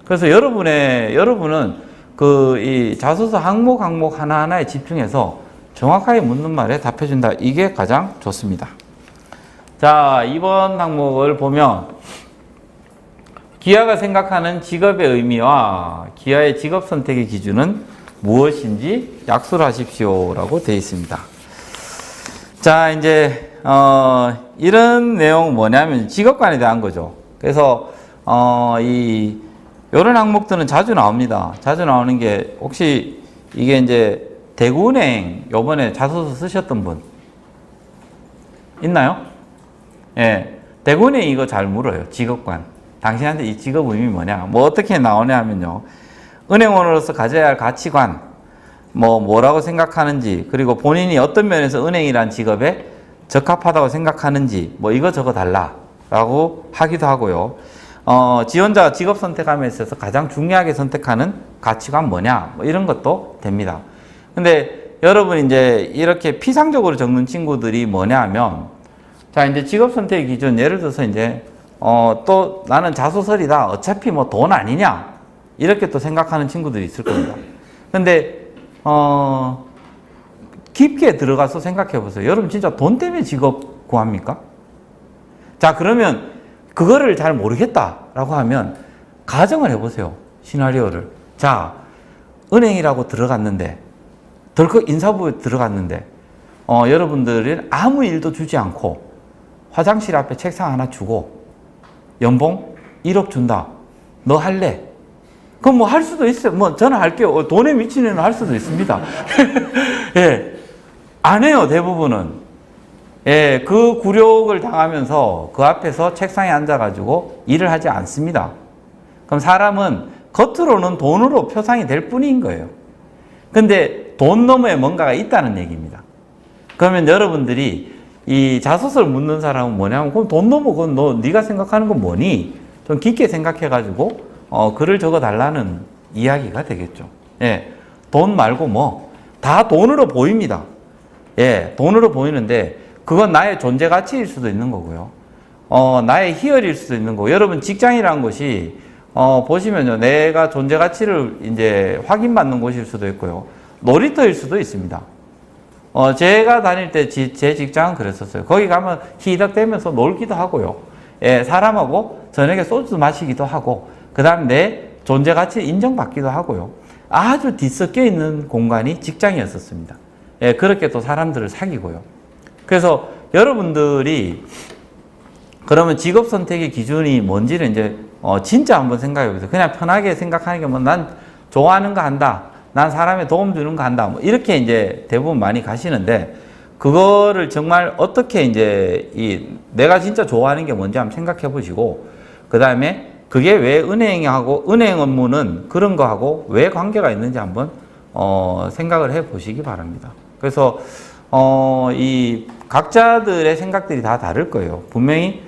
그래서 여러분은 이 자소서 항목 하나하나에 집중해서 정확하게 묻는 말에 답해준다. 이게 가장 좋습니다. 자, 2번 항목을 보면 기아가 생각하는 직업의 의미와 기아의 직업 선택의 기준은 무엇인지 약술하십시오 라고 되어 있습니다. 자, 이제 이런 내용은 뭐냐면 직업관에 대한 거죠. 그래서 이런 항목들은 자주 나옵니다. 자주 나오는 게 혹시 이게 이제 대구은행 요번에 자소서 쓰셨던 분 있나요? 예, 대구은행 이거 잘 물어요. 직업관. 당신한테 이 직업 의미 뭐냐? 뭐 어떻게 나오냐 하면요. 은행원으로서 가져야 할 가치관, 뭐라고 생각하는지, 그리고 본인이 어떤 면에서 은행이란 직업에 적합하다고 생각하는지, 이거 적어 달라라고 하기도 하고요. 지원자가 직업 선택함에 있어서 가장 중요하게 선택하는 가치관 뭐냐, 이런 것도 됩니다. 근데 여러분 이제 이렇게 피상적으로 적는 친구들이 뭐냐 하면, 자, 이제 직업 선택 기준, 예를 들어서 이제, 또 나는 자소설이다. 어차피 뭐 돈 아니냐. 이렇게 또 생각하는 친구들이 있을 겁니다. 근데, 깊게 들어가서 생각해 보세요. 여러분 진짜 돈 때문에 직업 구합니까? 자, 그러면 그거를 잘 모르겠다라고 하면 가정을 해보세요. 시나리오를. 자, 은행이라고 들어갔는데, 덜컥 인사부에 들어갔는데, 여러분들은 아무 일도 주지 않고 화장실 앞에 책상 하나 주고 연봉 1억 준다. 너 할래? 그럼 뭐 할 수도 있어요. 뭐 저는 할게요. 돈에 미친 애는 할 수도 있습니다. 예. 안 해요, 대부분은. 예, 그 굴욕을 당하면서 그 앞에서 책상에 앉아가지고 일을 하지 않습니다. 그럼 사람은 겉으로는 돈으로 표상이 될 뿐인 거예요. 근데 돈 너머에 뭔가가 있다는 얘기입니다. 그러면 여러분들이 이 자소서를 묻는 사람은 뭐냐면, 그럼 돈 넘어, 그건 네가 생각하는 건 뭐니? 좀 깊게 생각해가지고, 글을 적어 달라는 이야기가 되겠죠. 예. 돈 말고 뭐, 다 돈으로 보입니다. 예. 돈으로 보이는데, 그건 나의 존재 가치일 수도 있는 거고요. 나의 희열일 수도 있는 거고. 여러분, 직장이라는 것이, 보시면요. 내가 존재 가치를 이제 확인받는 곳일 수도 있고요. 놀이터일 수도 있습니다. 제가 다닐 때 제 직장은 그랬었어요. 거기 가면 희덕대면서 놀기도 하고요. 예, 사람하고 저녁에 소주 마시기도 하고, 그 다음 내 존재 가치 인정받기도 하고요. 아주 뒤섞여 있는 공간이 직장이었었습니다. 예, 그렇게 또 사람들을 사귀고요. 그래서 여러분들이 그러면 직업 선택의 기준이 뭔지를 이제 진짜 한번 생각해 보세요. 그냥 편하게 생각하는 게 뭐 난 좋아하는 거 한다. 난 사람에 도움 주는 거 한다. 뭐 이렇게 이제 대부분 많이 가시는데, 그거를 정말 어떻게 이제 내가 진짜 좋아하는 게 뭔지 한번 생각해 보시고, 그 다음에 그게 왜 은행하고, 은행 업무는 그런 거하고 왜 관계가 있는지 한번 생각을 해 보시기 바랍니다. 그래서 이 각자들의 생각들이 다 다를 거예요. 분명히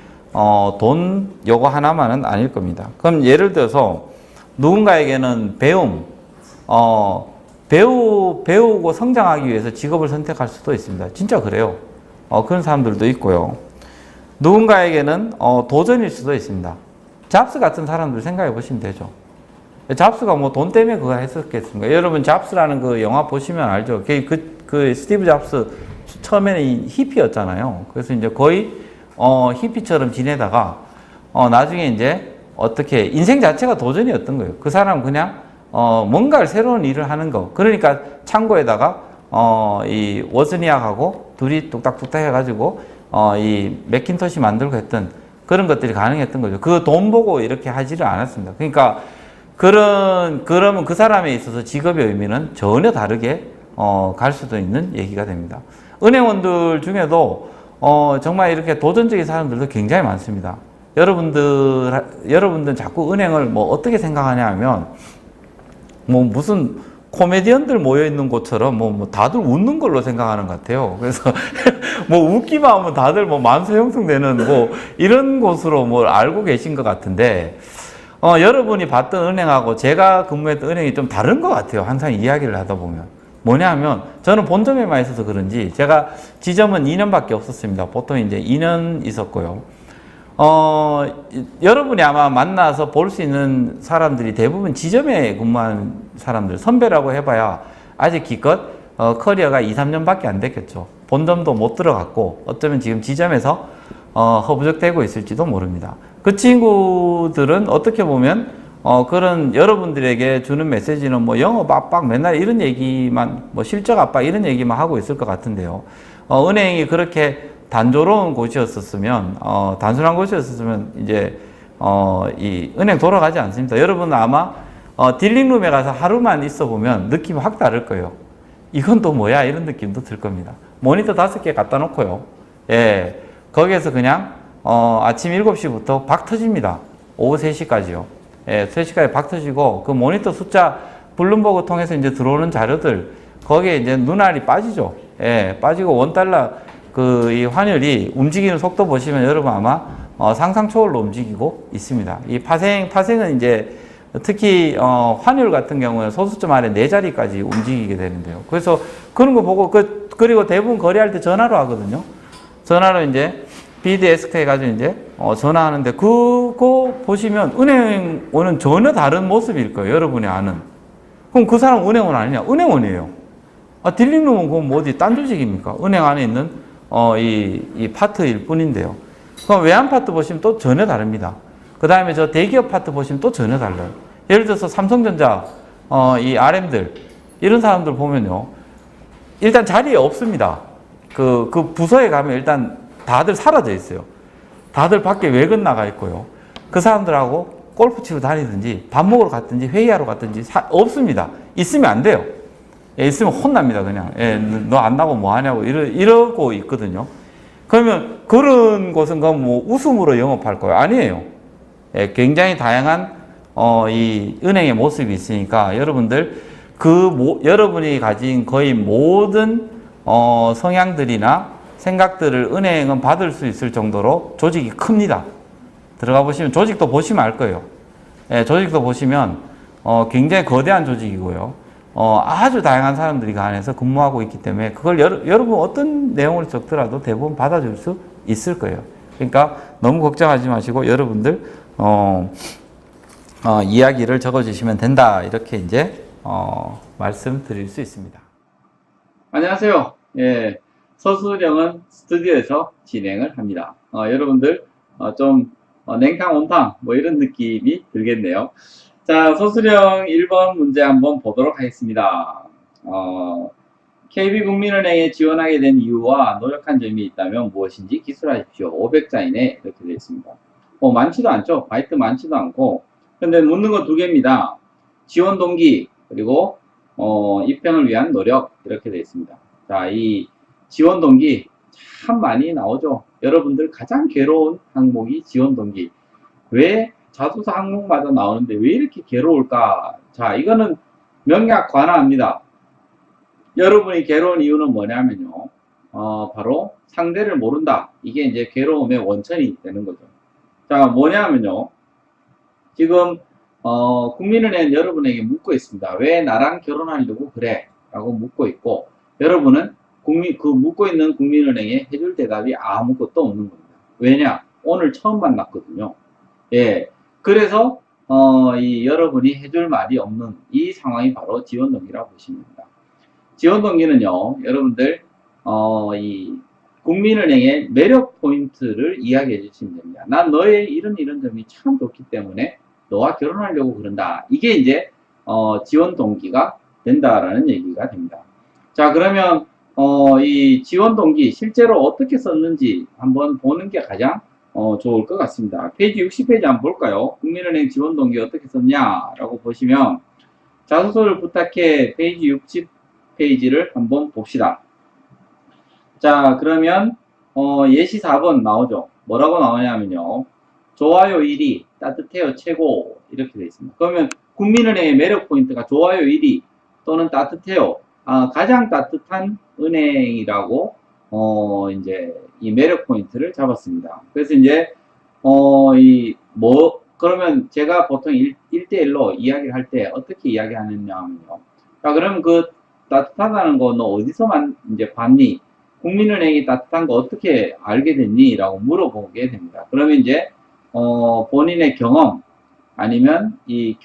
돈 요거 하나만은 아닐 겁니다. 그럼 예를 들어서 누군가에게는 배우고 성장하기 위해서 직업을 선택할 수도 있습니다. 진짜 그래요. 그런 사람들도 있고요. 누군가에게는 도전일 수도 있습니다. 잡스 같은 사람들 생각해 보시면 되죠. 잡스가 뭐 돈 때문에 그거 했었겠습니까? 여러분, 잡스라는 그 영화 보시면 알죠. 그 스티브 잡스 처음에는 히피였잖아요. 그래서 이제 거의 히피처럼 지내다가 나중에 이제 어떻게 인생 자체가 도전이었던 거예요. 그 사람은 그냥 뭔가 새로운 일을 하는 거. 그러니까 창고에다가 이 워즈니악하고 둘이 뚝딱뚝딱 해가지고 이 맥킨토시 만들고 했던 그런 것들이 가능했던 거죠. 그 돈 보고 이렇게 하지를 않았습니다. 그러니까 그러면 그 사람에 있어서 직업의 의미는 전혀 다르게 갈 수도 있는 얘기가 됩니다. 은행원들 중에도 정말 이렇게 도전적인 사람들도 굉장히 많습니다. 여러분들은 자꾸 은행을 뭐 어떻게 생각하냐 하면, 뭐 무슨 코미디언들 모여 있는 곳처럼 뭐 다들 웃는 걸로 생각하는 것 같아요. 그래서 뭐 웃기만 하면 다들 뭐 만수 형성되는 뭐 이런 곳으로 뭘 알고 계신 것 같은데, 여러분이 봤던 은행하고 제가 근무했던 은행이 좀 다른 것 같아요. 항상 이야기를 하다 보면. 뭐냐면 저는 본점에만 있어서 그런지, 제가 지점은 2년밖에 없었습니다. 보통 이제 2년 있었고요. 여러분이 아마 만나서 볼 수 있는 사람들이 대부분 지점에 근무한 사람들, 선배라고 해봐야 아직 기껏 커리어가 2, 3년밖에 안 됐겠죠. 본점도 못 들어갔고, 어쩌면 지금 지점에서 허부적대고 있을지도 모릅니다. 그 친구들은 어떻게 보면 그런 여러분들에게 주는 메시지는 뭐 영업 압박 맨날 이런 얘기만, 뭐 실적 압박 이런 얘기만 하고 있을 것 같은데요. 은행이 그렇게 단조로운 곳이었었으면, 단순한 곳이었었으면 이제 이 은행 돌아가지 않습니다. 여러분은 아마 딜링룸에 가서 하루만 있어 보면 느낌이 확 다를 거예요. 이건 또 뭐야? 이런 느낌도 들 겁니다. 모니터 5개 갖다 놓고요. 예, 거기에서 그냥 아침 7시부터 박 터집니다. 오후 3시까지요. 예, 3시까지 박 터지고, 그 모니터 숫자 블룸버그 통해서 이제 들어오는 자료들, 거기에 이제 눈알이 빠지죠. 예, 빠지고 원달러 이 환율이 움직이는 속도 보시면 여러분 아마 상상 초월로 움직이고 있습니다. 이 파생은 이제 특히 환율 같은 경우는 소수점 아래 4자리까지 움직이게 되는데요. 그래서 그런 거 보고 그리고 대부분 거래할 때 전화로 하거든요. 전화로 이제 BDSK 해가지고 이제 전화하는데 그거 보시면 은행원은 전혀 다른 모습일 거예요. 여러분이 아는. 그럼 그 사람 은행원 아니냐? 은행원이에요. 딜링룸은 그건 뭐 어디 딴 조직입니까? 은행 안에 있는 이 파트일 뿐인데요. 그럼 외환 파트 보시면 또 전혀 다릅니다. 그 다음에 저 대기업 파트 보시면 또 전혀 달라요. 예를 들어서 삼성전자 이 RM들 이런 사람들 보면요. 일단 자리에 없습니다. 그 부서에 가면 일단 다들 사라져 있어요. 다들 밖에 외근 나가 있고요. 그 사람들하고 골프 치러 다니든지 밥 먹으러 갔든지 회의하러 갔든지 없습니다. 있으면 안 돼요. 예, 있으면 혼납니다. 그냥 예, 너 안 나고 뭐 하냐고 이러고 있거든요. 그러면 그런 곳은 뭐 웃음으로 영업할 거예요? 아니에요. 예, 굉장히 다양한 이 은행의 모습이 있으니까 여러분들 여러분이 가진 거의 모든 성향들이나 생각들을 은행은 받을 수 있을 정도로 조직이 큽니다. 들어가 보시면 조직도 보시면 알 거예요. 예, 조직도 보시면 굉장히 거대한 조직이고요. 아주 다양한 사람들이 그 안에서 근무하고 있기 때문에 그걸 여러분 어떤 내용을 적더라도 대부분 받아줄 수 있을 거예요. 그러니까 너무 걱정하지 마시고 여러분들 이야기를 적어주시면 된다. 이렇게 이제 말씀드릴 수 있습니다. 안녕하세요. 예, 서수령은 스튜디오에서 진행을 합니다. 여러분들 좀 냉탕 온탕 뭐 이런 느낌이 들겠네요. 자, 서수령 1번 문제 한번 보도록 하겠습니다. KB국민은행에 지원하게 된 이유와 노력한 점이 있다면 무엇인지 기술하십시오. 500자 이내 이렇게 되어 있습니다. 많지도 않죠. 바이트 많지도 않고. 근데 묻는 건 두 개입니다. 지원 동기 그리고 입행을 위한 노력 이렇게 되어 있습니다. 자, 이 지원 동기 참 많이 나오죠. 여러분들 가장 괴로운 항목이 지원 동기. 왜 자소서 항목마다 나오는데 왜 이렇게 괴로울까? 자, 이거는 명약 관화합니다. 여러분이 괴로운 이유는 뭐냐면요. 바로 상대를 모른다. 이게 이제 괴로움의 원천이 되는 거죠. 자, 뭐냐면요. 지금 국민은행 여러분에게 묻고 있습니다. 왜 나랑 결혼하려고 그래? 라고 묻고 있고 여러분은 묻고 있는 국민은행에 해줄 대답이 아무것도 없는 겁니다. 왜냐? 오늘 처음 만났거든요. 예. 그래서 여러분이 해줄 말이 없는 이 상황이 바로 지원동기라고 보시면 됩니다. 지원동기는요, 여러분들 이 국민은행의 매력 포인트를 이야기해 주시면 됩니다. 난 너의 이런 점이 참 좋기 때문에 너와 결혼하려고 그런다. 이게 이제 지원 동기가 된다라는 얘기가 됩니다. 자, 그러면 이 지원 동기 실제로 어떻게 썼는지 한번 보는 게 가장 좋을 것 같습니다. 페이지 60페이지 한번 볼까요? 국민은행 지원 동기 어떻게 썼냐라고 보시면 자소서를 부탁해 페이지 60페이지를 한번 봅시다. 자, 그러면 예시 4번 나오죠. 뭐라고 나오냐면요. 좋아요 1위, 따뜻해요 최고 이렇게 되어 있습니다. 그러면 국민은행의 매력 포인트가 좋아요 1위 또는 따뜻해요. 가장 따뜻한 은행이라고 이제 이 매력 포인트를 잡았습니다. 그래서 이제 그러면 제가 보통 1대1로 이야기를 할 때 어떻게 이야기하느냐 하면요. 자, 그럼 그 따뜻하다는 거 너 어디서만 이제 봤니? 국민은행이 따뜻한 거 어떻게 알게 됐니? 라고 물어보게 됩니다. 그러면 이제 본인의 경험 아니면 이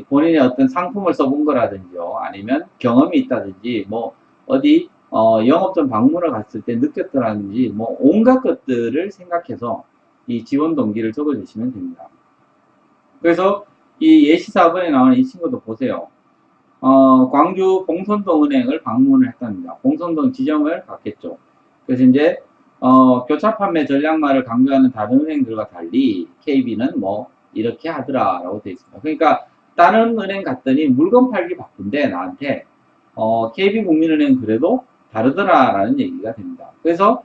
본인의 어떤 상품을 써본 거라든지요. 아니면 경험이 있다든지 뭐 어디 영업점 방문을 갔을 때 느꼈더라든지 뭐 온갖 것들을 생각해서 이 지원 동기를 적어주시면 됩니다. 그래서 이 예시 4번에 나오는 이 친구도 보세요. 광주 봉선동 은행을 방문을 했답니다. 봉선동 지점을 갔겠죠. 그래서 이제 교차 판매 전략만을 강조하는 다른 은행들과 달리 KB는 뭐 이렇게 하더라라고 되어 있습니다. 그러니까 다른 은행 갔더니 물건 팔기 바쁜데 나한테 KB국민은행 그래도 다르더라라는 얘기가 됩니다. 그래서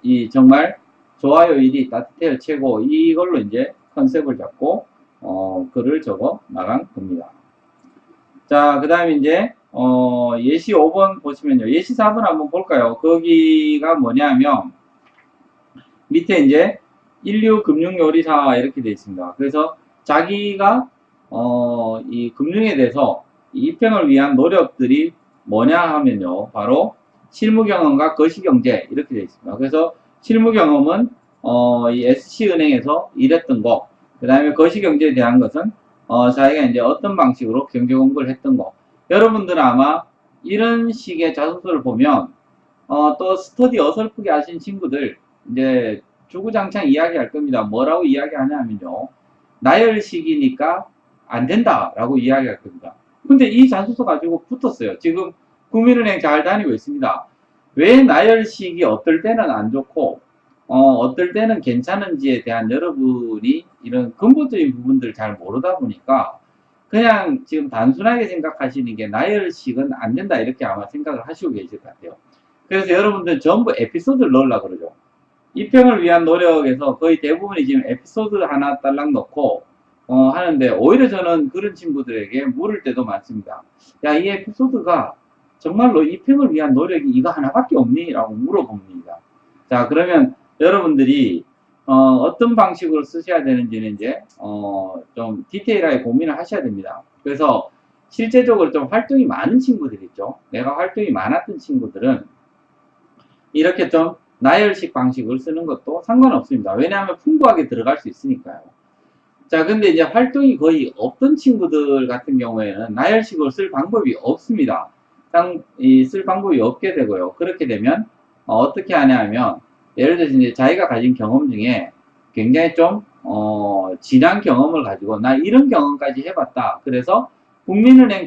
이 정말 좋아요 1위 따뜻해요 최고 이걸로 이제 컨셉을 잡고 글을 적어 나간 겁니다. 자, 그 다음에 이제 예시 5번 보시면요. 예시 4번 한번 볼까요? 거기가 뭐냐면 밑에 이제 인류 금융요리사 이렇게 되어 있습니다. 그래서 자기가 이 금융에 대해서 이 입행을 위한 노력들이 뭐냐 하면요. 바로 실무 경험과 거시 경제 이렇게 되어 있습니다. 그래서 실무 경험은 이 SC은행에서 일했던 거, 그 다음에 거시 경제에 대한 것은 자기가 이제 어떤 방식으로 경제 공부를 했던 거. 여러분들은 아마 이런 식의 자소서를 보면 또 스터디 어설프게 하신 친구들 이제 주구장창 이야기할 겁니다. 뭐라고 이야기하냐면요, 나열식이니까 안 된다라고 이야기할 겁니다. 근데 이 자소서 가지고 붙었어요. 지금 국민은행 잘 다니고 있습니다. 왜 나열식이 어떨 때는 안 좋고 어떨 때는 괜찮은지에 대한 여러분이 이런 근본적인 부분들을 잘 모르다 보니까 그냥 지금 단순하게 생각하시는 게 나열식은 안 된다 이렇게 아마 생각을 하시고 계실 것 같아요. 그래서 여러분들 전부 에피소드를 넣으려고 그러죠. 입평을 위한 노력에서 거의 대부분이 지금 에피소드 하나 딸랑 넣고 하는데, 오히려 저는 그런 친구들에게 물을 때도 많습니다. 야, 이 에피소드가 정말로 입평을 위한 노력이 이거 하나밖에 없니? 라고 물어봅니다. 자, 그러면 여러분들이 어떤 방식으로 쓰셔야 되는지는 이제 좀 디테일하게 고민을 하셔야 됩니다. 그래서 실제적으로 좀 활동이 많은 친구들 있죠. 내가 활동이 많았던 친구들은 이렇게 좀 나열식 방식을 쓰는 것도 상관없습니다. 왜냐하면 풍부하게 들어갈 수 있으니까요. 자, 근데 이제 활동이 거의 없던 친구들 같은 경우에는 나열식으로 쓸 방법이 없습니다. 쓸 방법이 없게 되고요. 그렇게 되면 어떻게 하냐 하면, 예를 들어서 이제 자기가 가진 경험 중에 굉장히 좀 진한 경험을 가지고 나 이런 경험까지 해봤다. 그래서 국민은행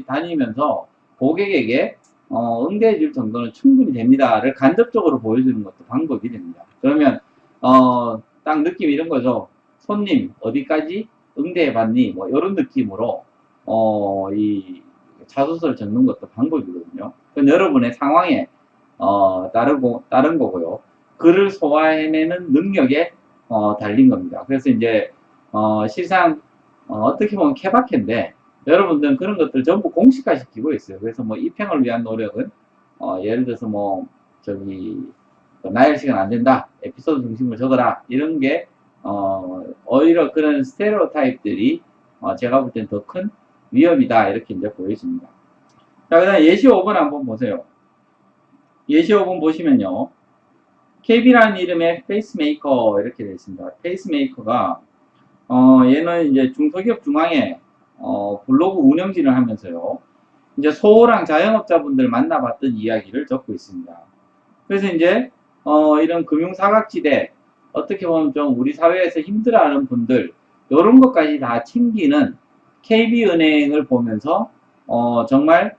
다니면서 고객에게 응대해 줄 정도는 충분히 됩니다를 간접적으로 보여주는 것도 방법이 됩니다. 그러면 딱 느낌 이런 거죠. 손님 어디까지 응대해 봤니? 뭐 이런 느낌으로 이 자소서를 적는 것도 방법이거든요. 그건 여러분의 상황에 따른 거고요. 글을 소화해내는 능력에 달린 겁니다. 그래서 이제 실상 어떻게 보면 케바케인데, 여러분들은 그런 것들 전부 공식화 시키고 있어요. 그래서 뭐 입행을 위한 노력은 예를 들어서 뭐 저기 나열식은 안 된다, 에피소드 중심으로 적어라, 이런 게 오히려 그런 스테레오타입들이 제가 볼 땐 더 큰 위험이다 이렇게 이제 보여집니다. 자, 그 다음 예시 5번 한번 보세요. 예시 5번 보시면요, KB라는 이름의 페이스메이커 이렇게 되어 있습니다. 페이스메이커가 얘는 이제 중소기업 중앙에 블로그 운영진을 하면서요, 이제 소호랑 자영업자분들 만나봤던 이야기를 적고 있습니다. 그래서 이제 이런 금융사각지대, 어떻게 보면 좀 우리 사회에서 힘들어하는 분들, 이런 것까지 다 챙기는 KB은행을 보면서 정말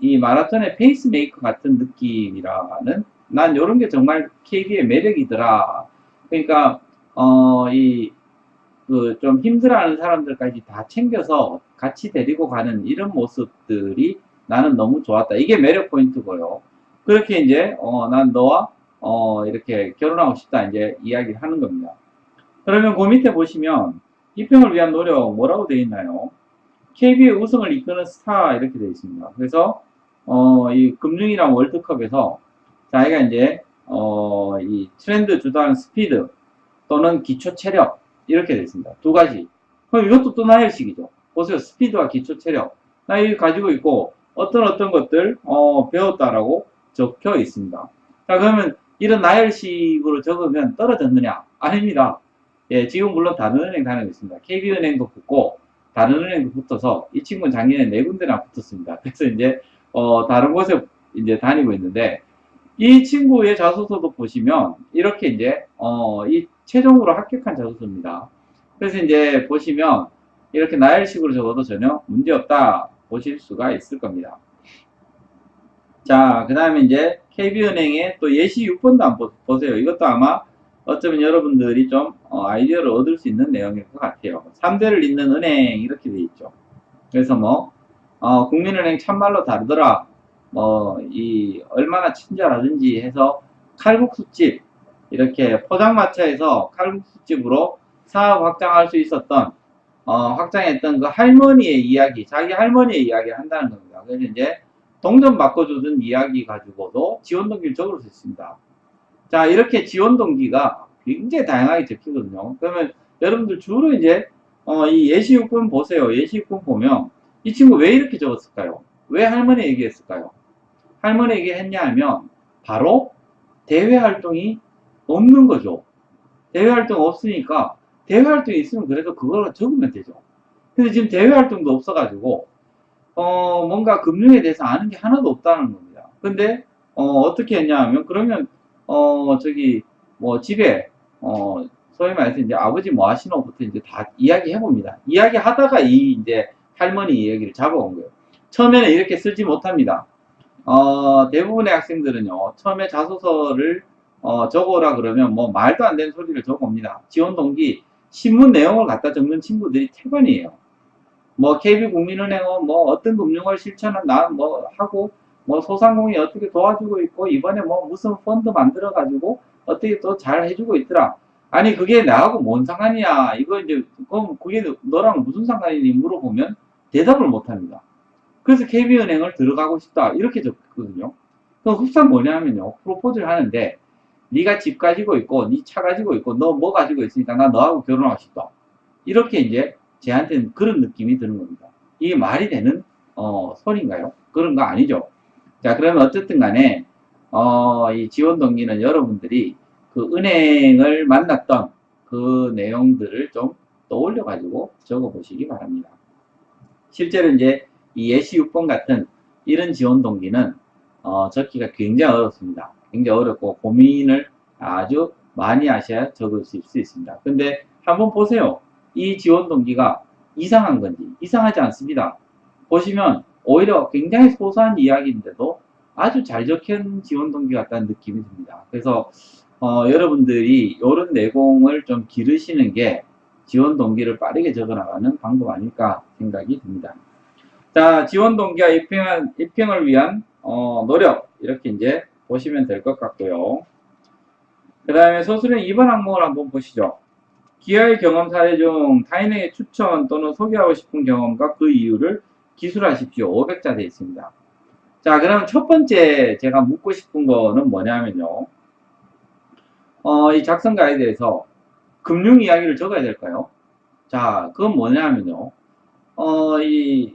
이 마라톤의 페이스메이커 같은 느낌이라는, 난 이런 게 정말 KB의 매력이더라. 그러니까 좀 힘들어하는 사람들까지 다 챙겨서 같이 데리고 가는 이런 모습들이 나는 너무 좋았다. 이게 매력 포인트고요. 그렇게 이제 난 너와 이렇게 결혼하고 싶다 이제 이야기를 하는 겁니다. 그러면 그 밑에 보시면 입평을 위한 노력 뭐라고 되어 있나요? KB의 우승을 이끄는 스타 이렇게 되어 있습니다. 그래서 이 금융이랑 월드컵에서 자기가 이제 이 트렌드 주도하는 스피드 또는 기초 체력 이렇게 되어 있습니다. 두 가지. 그럼 이것도 또 나열식이죠. 보세요. 스피드와 기초 체력. 나 이거 가지고 있고 어떤 것들 배웠다라고 적혀 있습니다. 자, 그러면 이런 나열식으로 적으면 떨어졌느냐? 아닙니다. 예, 지금 물론 다른 은행 다니고 있습니다. KB은행도 붙고 다른 은행도 붙어서 이 친구는 작년에 4군데나 붙었습니다. 그래서 이제 다른 곳에 이제 다니고 있는데, 이 친구의 자소서도 보시면 이렇게 이제 이 최종으로 합격한 자소서입니다. 그래서 이제 보시면 이렇게 나열식으로 적어도 전혀 문제없다 보실 수가 있을 겁니다. 자, 그 다음에 이제 KB은행의 또 예시 6번도 한번 보세요. 이것도 아마 어쩌면 여러분들이 좀 아이디어를 얻을 수 있는 내용일 것 같아요. 3대를 잇는 은행 이렇게 돼 있죠. 그래서 뭐 국민은행 참말로 다르더라, 이 얼마나 친절하든지 해서 칼국수집, 이렇게 포장마차에서 칼국수집으로 사업 확장할 수 있었던 확장했던 그 할머니의 이야기, 자기 할머니의 이야기를 한다는 겁니다. 그래서 이제 동전 바꿔주던 이야기 가지고도 지원 동기를 적을 수 있습니다. 자, 이렇게 지원 동기가 굉장히 다양하게 적히거든요. 그러면 여러분들 주로 이제 이 예시 6번 보세요. 예시 6번 보면 이 친구 왜 이렇게 적었을까요? 왜 할머니 얘기했을까요? 할머니에게 했냐 하면 바로 대외 활동이 없는 거죠. 대외 활동 없으니까 대외 활동이 있으면 그래도 그걸 적으면 되죠. 근데 지금 대외 활동도 없어가지고 뭔가 금융에 대해서 아는 게 하나도 없다는 겁니다. 근데 어떻게 했냐 하면 그러면 저기 뭐 집에 소위 말해서 이제 아버지 뭐 하시노부터 이제 다 이야기해 봅니다. 이야기하다가 이 이제 할머니 이야기를 잡아온 거예요. 처음에는 이렇게 쓰지 못합니다. 대부분의 학생들은요, 처음에 자소서를 적어라 그러면 뭐 말도 안 되는 소리를 적어옵니다. 지원 동기, 신문 내용을 갖다 적는 친구들이 태반이에요. 뭐 KB국민은행은 뭐 어떤 금융을 실천한 뭐 하고 뭐 소상공인이 어떻게 도와주고 있고 이번에 뭐 무슨 펀드 만들어 가지고 어떻게 또 잘 해주고 있더라. 아니 그게 나하고 뭔 상관이야. 이거 이제 그럼 그게 너랑 무슨 상관이니 물어보면 대답을 못합니다. 그래서 KB은행을 들어가고 싶다 이렇게 적거든요. 그럼 흡사 뭐냐면요, 프로포즈를 하는데 네가 집 가지고 있고 네 차 가지고 있고 너 뭐 가지고 있으니까 나 너하고 결혼하고 싶다 이렇게 이제 제한테는 그런 느낌이 드는 겁니다. 이게 말이 되는 소리인가요? 그런 거 아니죠. 자, 그러면 어쨌든 간에 이 지원 동기는 여러분들이 그 은행을 만났던 그 내용들을 좀 떠올려 가지고 적어 보시기 바랍니다. 실제로 이제 이 예시 6번 같은 이런 지원 동기는 적기가 굉장히 어렵습니다. 굉장히 어렵고 고민을 아주 많이 하셔야 적으실 수 있습니다. 근데 한번 보세요. 이 지원 동기가 이상한 건지 이상하지 않습니다. 보시면 오히려 굉장히 소소한 이야기인데도 아주 잘 적힌 지원 동기 같다는 느낌이 듭니다. 그래서 여러분들이 이런 내공을 좀 기르시는 게 지원 동기를 빠르게 적어나가는 방법 아닐까 생각이 듭니다. 자, 지원 동기와 입행을 위한 노력 이렇게 이제 보시면 될 것 같고요. 그 다음에 서술형 2번 항목을 한번 보시죠. 기여의 경험 사례 중 타인에게 추천 또는 소개하고 싶은 경험과 그 이유를 기술하십시오. 500자 되어 있습니다. 자, 그럼 첫 번째 제가 묻고 싶은 거는 뭐냐면요. 이 작성 가이드에서 금융 이야기를 적어야 될까요? 자, 그건 뭐냐면요. 이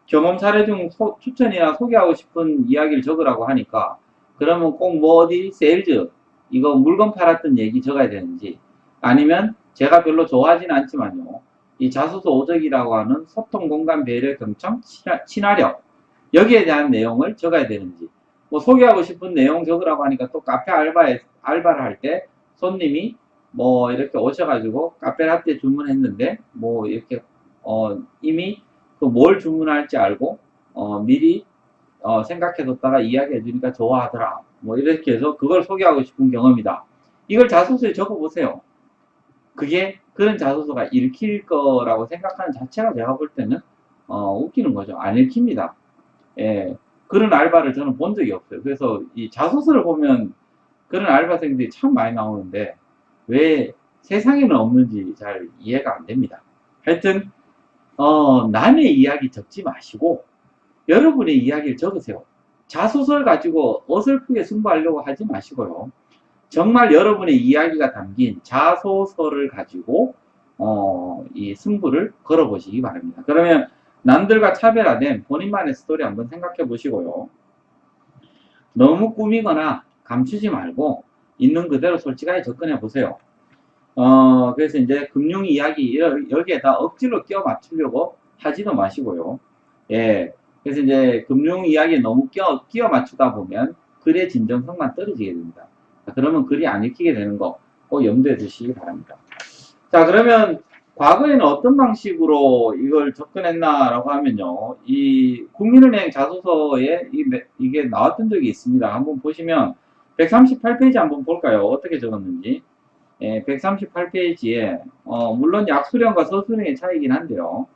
경험 사례 중 추천이나 소개하고 싶은 이야기를 적으라고 하니까 그러면 꼭 뭐 어디 세일즈 이거 물건 팔았던 얘기 적어야 되는지 아니면 제가 별로 좋아하지는 않지만요. 이 자소서 오적이라고 하는 소통, 공감, 배려, 경청, 친화력 여기에 대한 내용을 적어야 되는지 뭐 소개하고 싶은 내용 적으라고 하니까 또 카페 알바를 할 때 손님이 뭐 이렇게 오셔가지고 카페 라떼 주문했는데 뭐 이렇게 이미 그 뭘 주문할지 알고 미리 생각해뒀다가 이야기해주니까 좋아하더라. 뭐 이렇게 해서 그걸 소개하고 싶은 경험이다. 이걸 자소서에 적어보세요. 그게 그런 자소서가 읽힐 거라고 생각하는 자체가 제가 볼 때는 웃기는 거죠. 안 읽힙니다. 예, 그런 알바를 저는 본 적이 없어요. 그래서 이 자소서를 보면 그런 알바생들이 참 많이 나오는데 왜 세상에는 없는지 잘 이해가 안 됩니다. 하여튼 남의 이야기 적지 마시고 여러분의 이야기를 적으세요. 자소서를 가지고 어설프게 승부하려고 하지 마시고요. 정말 여러분의 이야기가 담긴 자소서를 가지고 이 승부를 걸어보시기 바랍니다. 그러면 남들과 차별화된 본인만의 스토리 한번 생각해 보시고요. 너무 꾸미거나 감추지 말고 있는 그대로 솔직하게 접근해 보세요. 그래서 이제 금융 이야기 여기에다 억지로 끼워 맞추려고 하지도 마시고요. 예. 그래서 이제 금융 이야기에 너무 끼워 맞추다 보면 글의 진정성만 떨어지게 됩니다. 그러면 글이 안 읽히게 되는 거 꼭 염두에 두시기 바랍니다. 자, 그러면 과거에는 어떤 방식으로 이걸 접근했나라고 하면요. 이 국민은행 자소서에 이게 나왔던 적이 있습니다. 한번 보시면 138페이지 한번 볼까요? 어떻게 적었는지. 예, 138페이지에 물론 약수령과 서술형의 차이긴 한데요.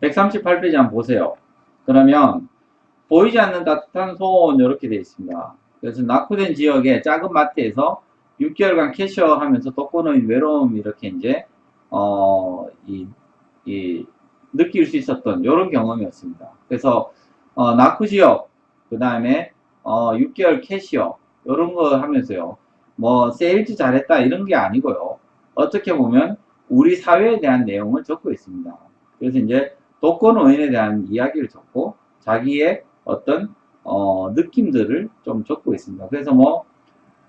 138페이지 한번 보세요. 그러면 보이지 않는 따뜻한 소원 이렇게 되어 있습니다. 그래서 낙후된 지역의 작은 마트에서 6개월간 캐셔 하면서 독거노인 외로움 이렇게 이제 느낄 수 있었던 이런 경험이었습니다. 그래서 낙후 지역 그 다음에 6개월 캐시어 이런 거 하면서요. 뭐 세일즈 잘했다 이런 게 아니고요. 어떻게 보면 우리 사회에 대한 내용을 적고 있습니다. 그래서 이제 독거노인에 대한 이야기를 적고 자기의 어떤 느낌들을 좀 적고 있습니다. 그래서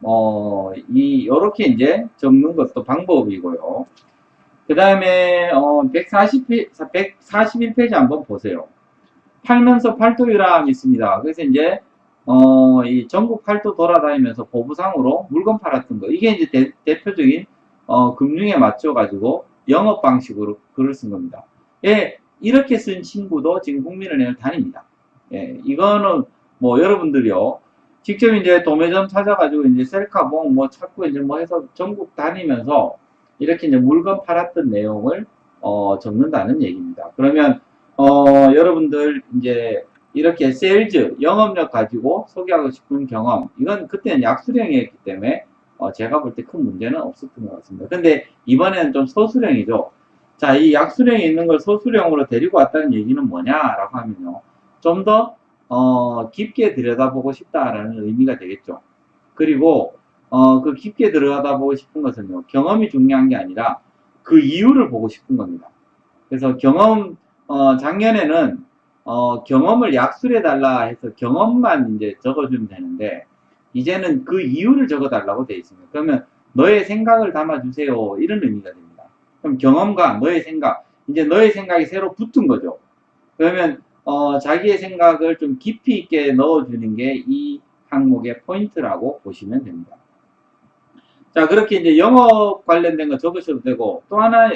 요렇게 이제 적는 것도 방법이고요. 그 다음에, 141페이지 한번 보세요. 팔면서 팔도 유람이 있습니다. 그래서 이제, 이 전국 팔도 돌아다니면서 보부상으로 물건 팔았던 거. 이게 이제 대표적인, 금융에 맞춰가지고 영업 방식으로 글을 쓴 겁니다. 예, 이렇게 쓴 친구도 지금 국민은행을 다닙니다. 예, 이거는 여러분들이요. 직접 이제 도매점 찾아가지고 이제 셀카봉 찾고 이제 해서 전국 다니면서 이렇게 이제 물건 팔았던 내용을, 적는다는 얘기입니다. 그러면, 여러분들 이제 이렇게 세일즈, 영업력 가지고 소개하고 싶은 경험, 이건 그때는 약수령이었기 때문에 제가 볼 때 큰 문제는 없었던 것 같습니다. 근데 이번에는 좀 소수령이죠. 자, 이 약수령이 있는 걸 소수령으로 데리고 왔다는 얘기는 뭐냐라고 하면요. 좀 더 깊게 들여다보고 싶다라는 의미가 되겠죠. 그리고 그 깊게 들여다보고 싶은 것은요. 경험이 중요한 게 아니라 그 이유를 보고 싶은 겁니다. 그래서 작년에는 경험을 약술해달라 해서 경험만 이제 적어주면 되는데, 이제는 그 이유를 적어달라고 되어 있습니다. 그러면 너의 생각을 담아주세요. 이런 의미가 됩니다. 그럼 경험과 너의 생각, 이제 너의 생각이 새로 붙은 거죠. 그러면, 자기의 생각을 좀 깊이 있게 넣어주는 게 이 항목의 포인트라고 보시면 됩니다. 자, 그렇게 이제 영업 관련된 거 적으셔도 되고, 또 하나,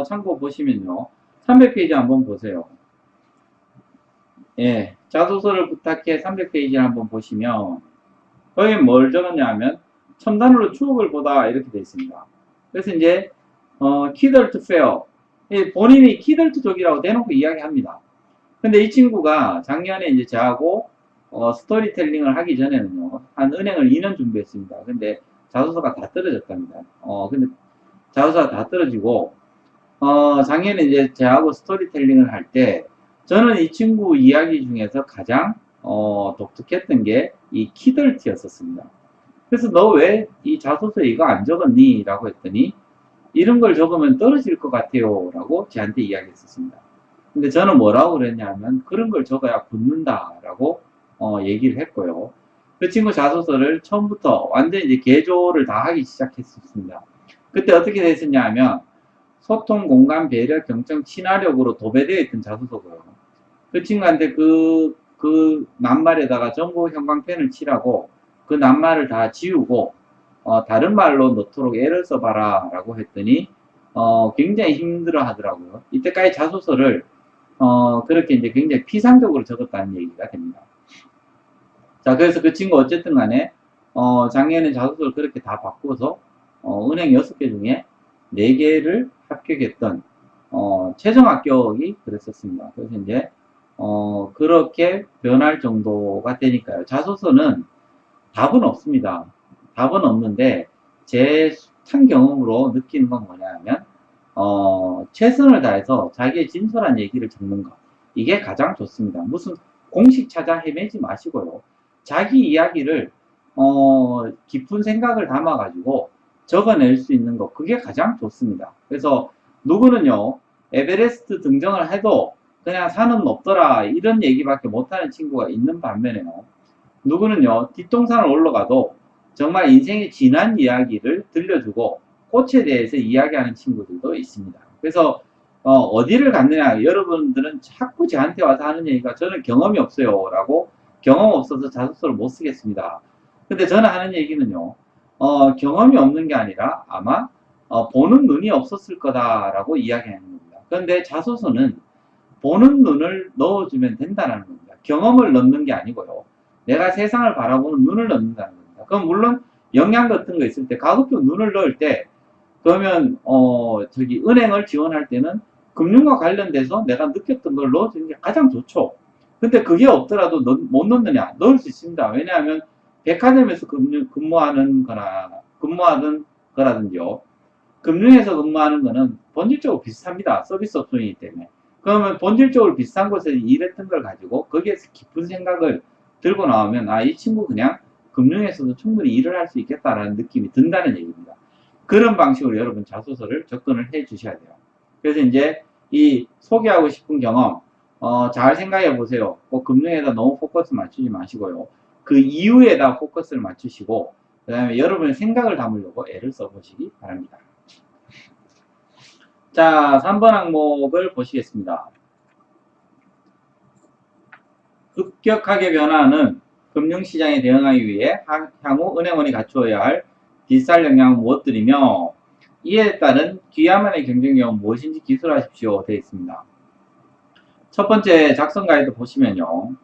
참고 보시면요. 300페이지 한번 보세요. 예, 자소서를 부탁해 300페이지를 한번 보시면, 거기 뭘 적었냐 하면, 첨단으로 추억을 보다 이렇게 되어 있습니다. 그래서 이제, 키덜트 페어. 본인이 키덜트족이라고 대놓고 이야기합니다. 근데 이 친구가 작년에 이제 저하고, 스토리텔링을 하기 전에는요, 한 은행을 2년 준비했습니다. 근데 자소서가 다 떨어졌답니다. 근데 자소서가 다 떨어지고, 작년에 이제 저하고 스토리텔링을 할 때, 저는 이 친구 이야기 중에서 가장, 독특했던 게 이 키덜트였었습니다. 그래서 너 왜 이 자소서에 이거 안 적었니? 라고 했더니, 이런 걸 적으면 떨어질 것 같아요. 라고 저한테 이야기했었습니다. 근데 저는 뭐라고 그랬냐면, 그런 걸 적어야 붙는다. 라고, 얘기를 했고요. 그 친구 자소서를 처음부터 완전히 이제 개조를 다 하기 시작했었습니다. 그때 어떻게 됐었냐 하면, 소통, 공감, 배려, 경청, 친화력으로 도배되어 있던 자소서고요. 그 친구한테 그 낱말에다가 전부 형광펜을 칠하고 그 낱말을 다 지우고 다른 말로 넣도록 애를 써봐라 라고 했더니 굉장히 힘들어 하더라고요. 이때까지 자소서를 그렇게 이제 굉장히 피상적으로 적었다는 얘기가 됩니다. 자, 그래서 그 친구 어쨌든 간에 작년에 자소서를 그렇게 다 바꿔서 은행 6개 중에 4개를 합격했던 최종 합격이 그랬었습니다. 그래서 이제 그렇게 변할 정도가 되니까요. 자소서는 답은 없습니다. 답은 없는데 제 숱한 경험으로 느끼는 건 뭐냐면 최선을 다해서 자기의 진솔한 얘기를 적는 것, 이게 가장 좋습니다. 무슨 공식 찾아 헤매지 마시고요. 자기 이야기를 깊은 생각을 담아가지고 적어낼 수 있는 것, 그게 가장 좋습니다. 그래서 누구는요, 에베레스트 등정을 해도 그냥 산은 높더라 이런 얘기밖에 못하는 친구가 있는 반면에요, 누구는요, 뒷동산을 올라가도 정말 인생의 진한 이야기를 들려주고 꽃에 대해서 이야기하는 친구들도 있습니다. 그래서 어디를 갔느냐, 여러분들은 자꾸 저한테 와서 하는 얘기가 저는 경험이 없어요 라고, 경험 없어서 자소서를 못 쓰겠습니다. 근데 저는 하는 얘기는요, 경험이 없는 게 아니라 아마 보는 눈이 없었을 거다라고 이야기하는 겁니다. 그런데 자소서는 보는 눈을 넣어주면 된다는 겁니다. 경험을 넣는 게 아니고요. 내가 세상을 바라보는 눈을 넣는다는 겁니다. 그럼 물론 역량 같은 거 있을 때 가급적 눈을 넣을 때, 그러면 은행을 지원할 때는 금융과 관련돼서 내가 느꼈던 걸 넣어주는 게 가장 좋죠. 근데 그게 없더라도 못 넣느냐? 넣을 수 있습니다. 왜냐하면 백화점에서 근무하는 거라든지요, 금융에서 근무하는 거는 본질적으로 비슷합니다. 서비스 업종이기 때문에. 그러면 본질적으로 비슷한 곳에서 일했던 걸 가지고 거기에서 깊은 생각을 들고 나오면, 이 친구 그냥 금융에서도 충분히 일을 할 수 있겠다라는 느낌이 든다는 얘기입니다. 그런 방식으로 여러분 자소서를 접근을 해 주셔야 돼요. 그래서 이제 이 소개하고 싶은 경험, 잘 생각해 보세요. 꼭 금융에다 너무 포커스 맞추지 마시고요. 그 이유에다 포커스를 맞추시고, 그 다음에 여러분의 생각을 담으려고 애를 써보시기 바랍니다. 자, 3번 항목을 보시겠습니다. 급격하게 변화하는 금융시장에 대응하기 위해 향후 은행원이 갖추어야 할 디지털 역량은 무엇들이며 이에 따른 기하만의 경쟁력은 무엇인지 기술하십시오 되어 있습니다. 첫 번째 작성 가이드 보시면요.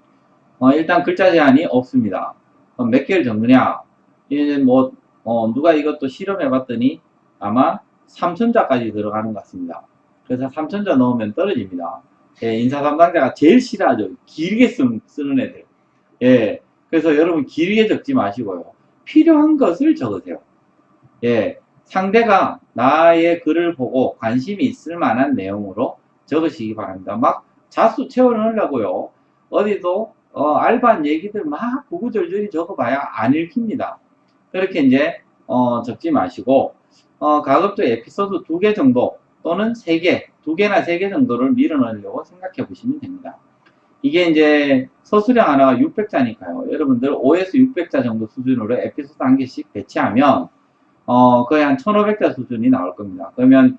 일단 글자 제한이 없습니다. 몇 개를 적느냐? 이제 뭐 누가 이것도 실험해 봤더니 아마 3천자까지 들어가는 것 같습니다. 그래서 3천자 넣으면 떨어집니다. 예, 인사 담당자가 제일 싫어하죠. 길게 쓰는 애들. 예, 그래서 여러분 길게 적지 마시고요. 필요한 것을 적으세요. 예, 상대가 나의 글을 보고 관심이 있을 만한 내용으로 적으시기 바랍니다. 막 자수 채워넣으려고요. 어디도 알바한 얘기들 막 구구절절히 적어봐야 안 읽힙니다. 그렇게 이제 적지 마시고 가급적 에피소드 2개 정도 또는 3개, 2개나 3개 정도를 밀어넣으려고 생각해 보시면 됩니다. 이게 이제 서술형 하나가 600자니까요. 여러분들 5에서 600자 정도 수준으로 에피소드 1개씩 배치하면 거의 한 1500자 수준이 나올 겁니다. 그러면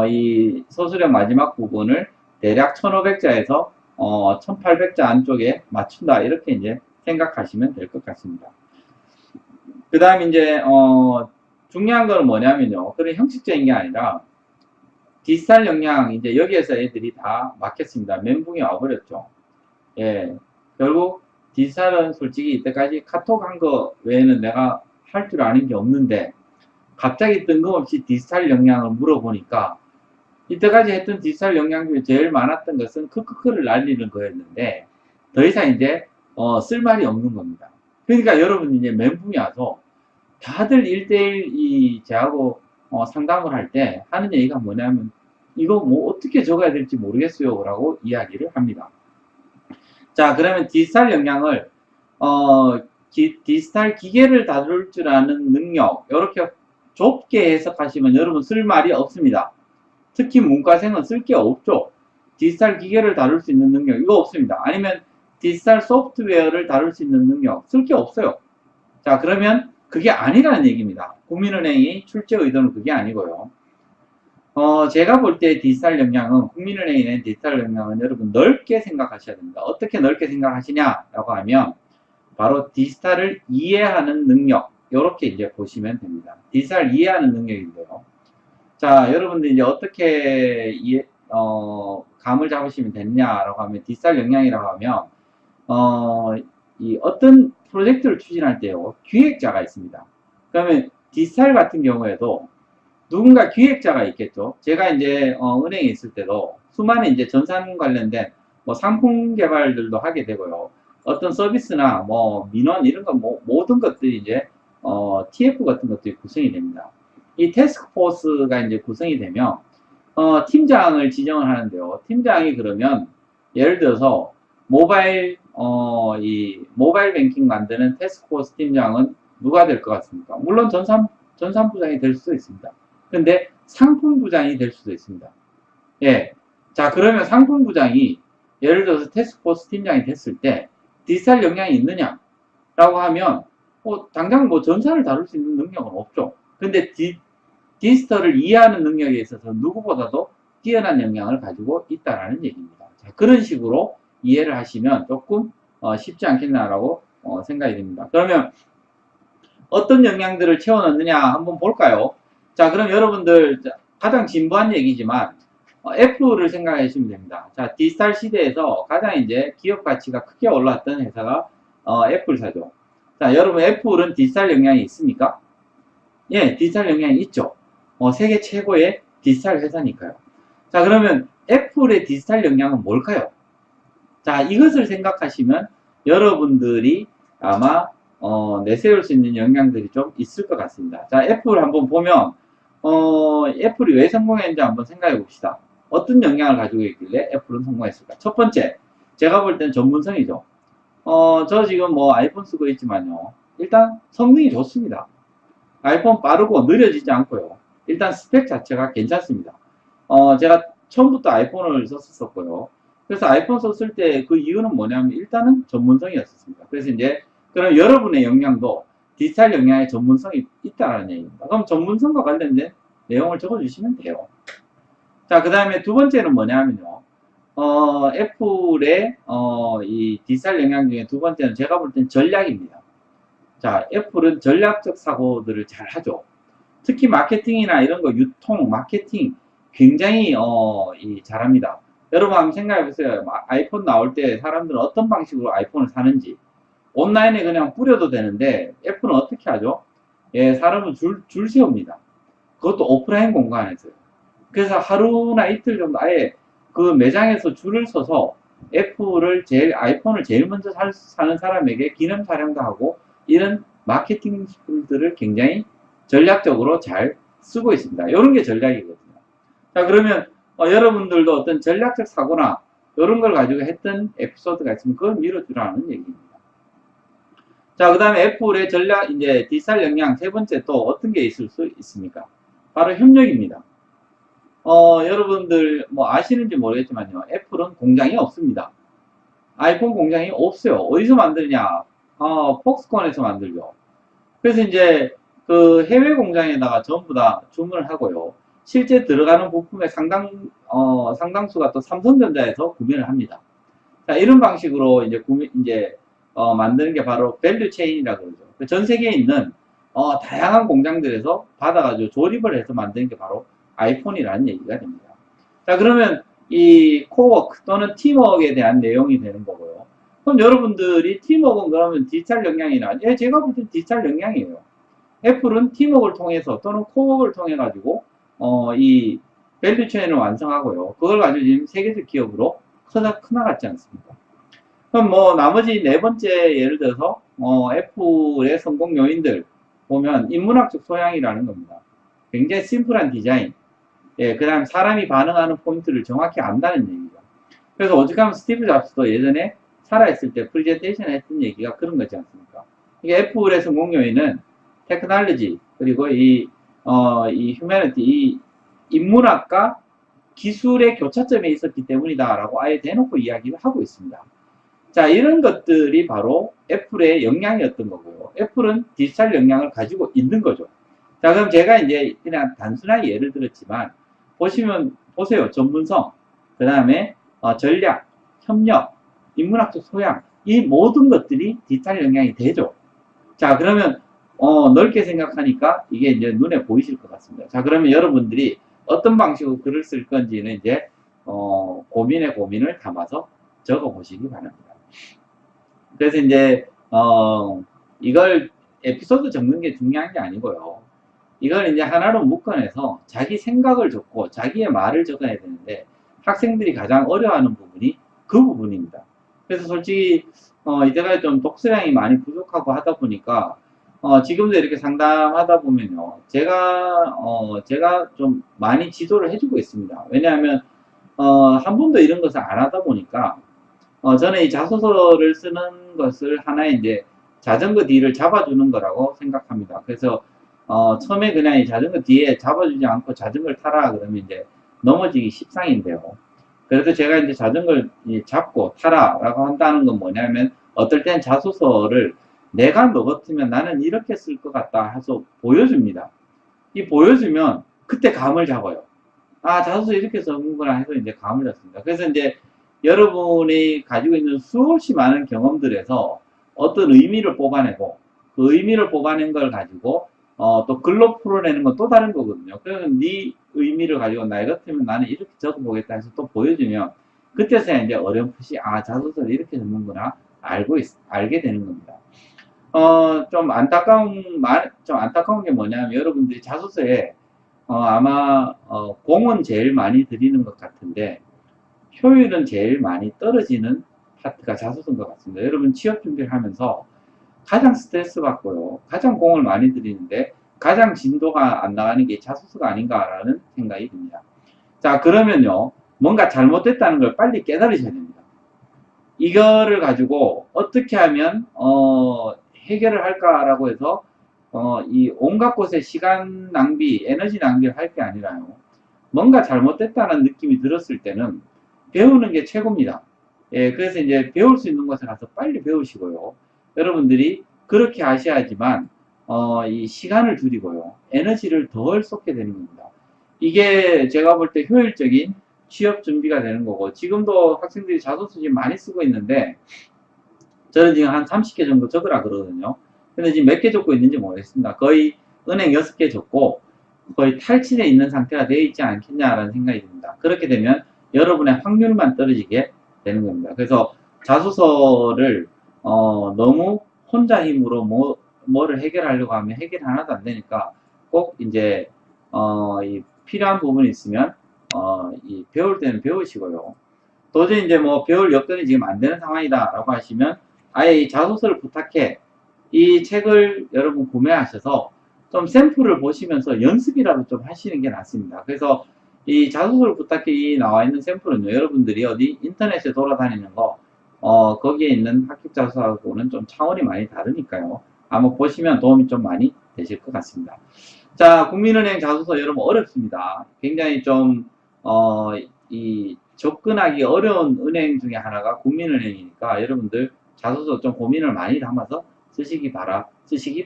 이 서술형 마지막 부분을 대략 1500자에서 1800자 안쪽에 맞춘다 이렇게 이제 생각하시면 될 것 같습니다. 그 다음 이제 중요한 건 뭐냐면요. 그런 형식적인 게 아니라 디지털 역량 이제 여기에서 애들이 다 막혔습니다. 멘붕이 와버렸죠. 예, 결국 디지털은 솔직히 이때까지 카톡 한 거 외에는 내가 할 줄 아는 게 없는데 갑자기 뜬금없이 디지털 역량을 물어보니까 이때까지 했던 디지털 역량 중에 제일 많았던 것은 크크크를 날리는 거였는데 더 이상 이제 쓸 말이 없는 겁니다. 그러니까 여러분 이제 멘붕이 와서 다들 1대1 제하고 상담을 할 때 하는 얘기가 뭐냐면 이거 뭐 어떻게 적어야 될지 모르겠어요 라고 이야기를 합니다. 자, 그러면 디지털 역량을 디지털 기계를 다룰 줄 아는 능력 이렇게 좁게 해석하시면 여러분 쓸 말이 없습니다. 특히 문과생은 쓸 게 없죠. 디지털 기계를 다룰 수 있는 능력 이거 없습니다. 아니면 디지털 소프트웨어를 다룰 수 있는 능력 쓸 게 없어요. 자, 그러면 그게 아니라는 얘기입니다. 국민은행이 출제 의도는 그게 아니고요. 제가 볼 때 디지털 역량은 국민은행이 낸 디지털 역량은 여러분 넓게 생각하셔야 됩니다. 어떻게 넓게 생각하시냐라고 하면 바로 디지털을 이해하는 능력 이렇게 이제 보시면 됩니다. 디지털 이해하는 능력인데요. 자, 여러분들 이제 어떻게 감을 잡으시면 되느냐라고 하면 디지털 역량이라고 하면 어떤 프로젝트를 추진할 때요 기획자가 있습니다. 그러면 디지털 같은 경우에도 누군가 기획자가 있겠죠. 제가 이제 은행에 있을 때도 수많은 이제 전산 관련된 뭐 상품 개발들도 하게 되고요. 어떤 서비스나 뭐 민원 이런 거 뭐 모든 것들이 이제 TF 같은 것들이 구성이 됩니다. 이 태스크포스가 이제 구성이 되면 팀장을 지정을 하는데요. 팀장이 그러면 예를 들어서 이 모바일 뱅킹 만드는 태스크포스 팀장은 누가 될 것 같습니까? 물론 전산부장이 될 수도 있습니다. 근데 상품부장이 될 수도 있습니다. 예. 자, 그러면 상품부장이 예를 들어서 태스크포스 팀장이 됐을 때 디지털 역량이 있느냐? 라고 하면 당장 뭐 전산을 다룰 수 있는 능력은 없죠. 근데 디지털을 이해하는 능력에 있어서 누구보다도 뛰어난 역량을 가지고 있다라는 얘기입니다. 자, 그런 식으로 이해를 하시면 조금 쉽지 않겠나라고 생각이 됩니다. 그러면 어떤 역량들을 채워넣느냐 한번 볼까요? 자, 그럼 여러분들 가장 진부한 얘기지만 애플을 생각해 주시면 됩니다. 자, 디지털 시대에서 가장 이제 기업 가치가 크게 올랐던 회사가 애플사죠. 자, 여러분 애플은 디지털 역량이 있습니까? 예, 디지털 역량이 있죠. 세계 최고의 디지털 회사니까요. 자, 그러면 애플의 디지털 역량은 뭘까요? 자, 이것을 생각하시면 여러분들이 아마 내세울 수 있는 역량들이 좀 있을 것 같습니다. 자, 애플 한번 보면 애플이 왜 성공했는지 한번 생각해 봅시다. 어떤 역량을 가지고 있길래 애플은 성공했을까? 첫 번째, 제가 볼 때는 전문성이죠. 저 지금 뭐 아이폰 쓰고 있지만요. 일단 성능이 좋습니다. 아이폰 빠르고 느려지지 않고요. 일단 스펙 자체가 괜찮습니다. 제가 처음부터 아이폰을 썼었고요. 그래서 아이폰 썼을 때 그 이유는 뭐냐면 일단은 전문성이었습니다. 그래서 이제 그럼 여러분의 역량도 디지털 역량의 전문성이 있다는 얘기입니다. 그럼 전문성과 관련된 내용을 적어주시면 돼요. 자, 그 다음에 두 번째는 뭐냐면요. 애플의 이 디지털 역량 중에 두 번째는 제가 볼 땐 전략입니다. 자, 애플은 전략적 사고들을 잘 하죠. 특히 마케팅이나 이런 거 유통, 마케팅 굉장히 잘합니다. 여러분 한번 생각해 보세요. 아이폰 나올 때 사람들은 어떤 방식으로 아이폰을 사는지. 온라인에 그냥 뿌려도 되는데 애플은 어떻게 하죠? 예, 사람은 줄 세웁니다. 그것도 오프라인 공간에서요. 그래서 하루나 이틀 정도 아예 그 매장에서 줄을 서서 아이폰을 제일 먼저 사는 사람에게 기념 촬영도 하고 이런 마케팅 툴들을 굉장히 전략적으로 잘 쓰고 있습니다. 이런 게 전략이거든요. 자, 그러면 여러분들도 어떤 전략적 사고나 이런 걸 가지고 했던 에피소드가 있으면 그걸 밀어주라는 얘기입니다. 자, 그 다음에 애플의 전략, 이제 디지털 역량 세 번째 또 어떤 게 있을 수 있습니까? 바로 협력입니다. 여러분들 뭐 아시는지 모르겠지만요. 애플은 공장이 없습니다. 아이폰 공장이 없어요. 어디서 만드냐? 폭스콘에서 만들죠. 그래서 이제 그 해외 공장에다가 전부 다 주문을 하고요. 실제 들어가는 부품의 상당수가 또 삼성전자에서 구매를 합니다. 자, 이런 방식으로 이제 만드는 게 바로 밸류 체인이라고 그러죠. 전 세계에 있는 다양한 공장들에서 받아가지고 조립을 해서 만드는 게 바로 아이폰이라는 얘기가 됩니다. 자, 그러면 이 코워크 또는 팀워크에 대한 내용이 되는 거고요. 그럼 여러분들이 팀워크는 그러면 디지털 역량이나, 예, 제가 볼 땐 디지털 역량이에요. 애플은 팀워크를 통해서 또는 코워크를 통해 가지고 이 밸류 체인을 완성하고요. 그걸 가지고 지금 세계적 기업으로 크나갔지 않습니까? 그럼 뭐 나머지 네 번째 예를 들어서 애플의 성공 요인들 보면 인문학적 소양이라는 겁니다. 굉장히 심플한 디자인, 예, 그 다음 사람이 반응하는 포인트를 정확히 안다는 얘기죠. 그래서 오죽하면 스티브 잡스도 예전에 살아있을 때 프레젠테이션 했던 얘기가 그런 거지 않습니까? 이게 애플의 성공 요인은 테크놀로지, 그리고 이 휴머니티, 이 인문학과 기술의 교차점에 있었기 때문이다라고 아예 대놓고 이야기를 하고 있습니다. 자, 이런 것들이 바로 애플의 역량이었던 거고요. 애플은 디지털 역량을 가지고 있는 거죠. 자, 그럼 제가 이제 그냥 단순하게 예를 들었지만, 보세요. 전문성, 그 다음에 전략, 협력, 인문학적 소양, 이 모든 것들이 디지털 역량이 되죠. 자, 그러면 넓게 생각하니까 이게 이제 눈에 보이실 것 같습니다. 자, 그러면 여러분들이 어떤 방식으로 글을 쓸 건지는 이제 고민의 고민을 담아서 적어 보시기 바랍니다. 그래서 이제 이걸 에피소드 적는 게 중요한 게 아니고요. 이걸 이제 하나로 묶어내서 자기 생각을 적고 자기의 말을 적어야 되는데 학생들이 가장 어려워하는 부분이 그 부분입니다. 그래서 솔직히 이제가 좀 독서량이 많이 부족하고 하다 보니까 지금도 이렇게 상담하다 보면요, 제가 좀 많이 지도를 해주고 있습니다. 왜냐하면 한 번도 이런 것을 안 하다 보니까 저는 이 자소서를 쓰는 것을 하나의 이제 자전거 뒤를 잡아주는 거라고 생각합니다. 그래서 처음에 그냥 이 자전거 뒤에 잡아주지 않고 자전거를 타라 그러면 이제 넘어지기 십상인데요. 그래서 제가 이제 자전거를 잡고 타라라고 한다는 건 뭐냐면 어떨 땐 자소서를 내가 너 같으면 나는 이렇게 쓸 것 같다 해서 보여줍니다. 이 보여주면 그때 감을 잡아요. 아, 자소서 이렇게 써는구나 해서 이제 감을 잡습니다. 그래서 이제 여러분이 가지고 있는 수없이 많은 경험들에서 어떤 의미를 뽑아내고 그 의미를 뽑아낸 걸 가지고 또 글로 풀어내는 건 또 다른 거거든요. 그래서 네 의미를 가지고 나 같으면 나는 이렇게 적어보겠다 해서 또 보여주면 그때서야 이제 어렴풋이 아, 자소서를 이렇게 적는구나 알게 되는 겁니다. 좀 안타까운 게 뭐냐면 여러분들이 자소서에 아마 공은 제일 많이 들이는 것 같은데 효율은 제일 많이 떨어지는 파트가 자소서인 것 같습니다. 여러분 취업 준비를 하면서 가장 스트레스 받고요. 가장 공을 많이 들이는데 가장 진도가 안 나가는 게 자소서가 아닌가라는 생각이 듭니다. 자, 그러면요. 뭔가 잘못됐다는 걸 빨리 깨달으셔야 됩니다. 이거를 가지고 어떻게 하면 해결을 할까라고 해서 이 온갖 곳에 시간 낭비, 에너지 낭비를 할 게 아니라요. 뭔가 잘못됐다는 느낌이 들었을 때는 배우는 게 최고입니다. 예, 그래서 이제 배울 수 있는 곳에 가서 빨리 배우시고요. 여러분들이 그렇게 하셔야지만, 이 시간을 줄이고요. 에너지를 덜 쏟게 되는 겁니다. 이게 제가 볼 때 효율적인 취업 준비가 되는 거고, 지금도 학생들이 자소서 지금 많이 쓰고 있는데, 저는 지금 한 30개 정도 적으라 그러거든요. 근데 지금 몇 개 적고 있는지 모르겠습니다. 거의 은행 6개 적고, 거의 탈진해 있는 상태가 되어 있지 않겠냐라는 생각이 듭니다. 그렇게 되면 여러분의 확률만 떨어지게 되는 겁니다. 그래서 자소서를 너무 혼자 힘으로 뭐를 해결하려고 하면 해결 하나도 안 되니까 꼭 이제 이 필요한 부분이 있으면 이 배울 때는 배우시고요. 도저히 이제 뭐 배울 여건이 지금 안 되는 상황이다라고 하시면 아예 이 자소서를 부탁해 이 책을 여러분 구매하셔서 좀 샘플을 보시면서 연습이라도 좀 하시는 게 낫습니다. 그래서 이 자소서를 부탁해 이 나와 있는 샘플은요, 여러분들이 어디 인터넷에 돌아다니는 거, 거기에 있는 합격 자소서하고는 좀 차원이 많이 다르니까요. 한번 보시면 도움이 좀 많이 되실 것 같습니다. 자, 국민은행 자소서 여러분 어렵습니다. 굉장히 좀, 이 접근하기 어려운 은행 중에 하나가 국민은행이니까 여러분들 자소서 좀 고민을 많이 담아서 쓰시기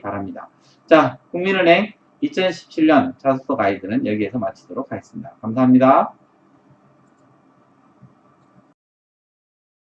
바랍니다. 자, 국민은행 2017년 자소서 가이드는 여기에서 마치도록 하겠습니다. 감사합니다.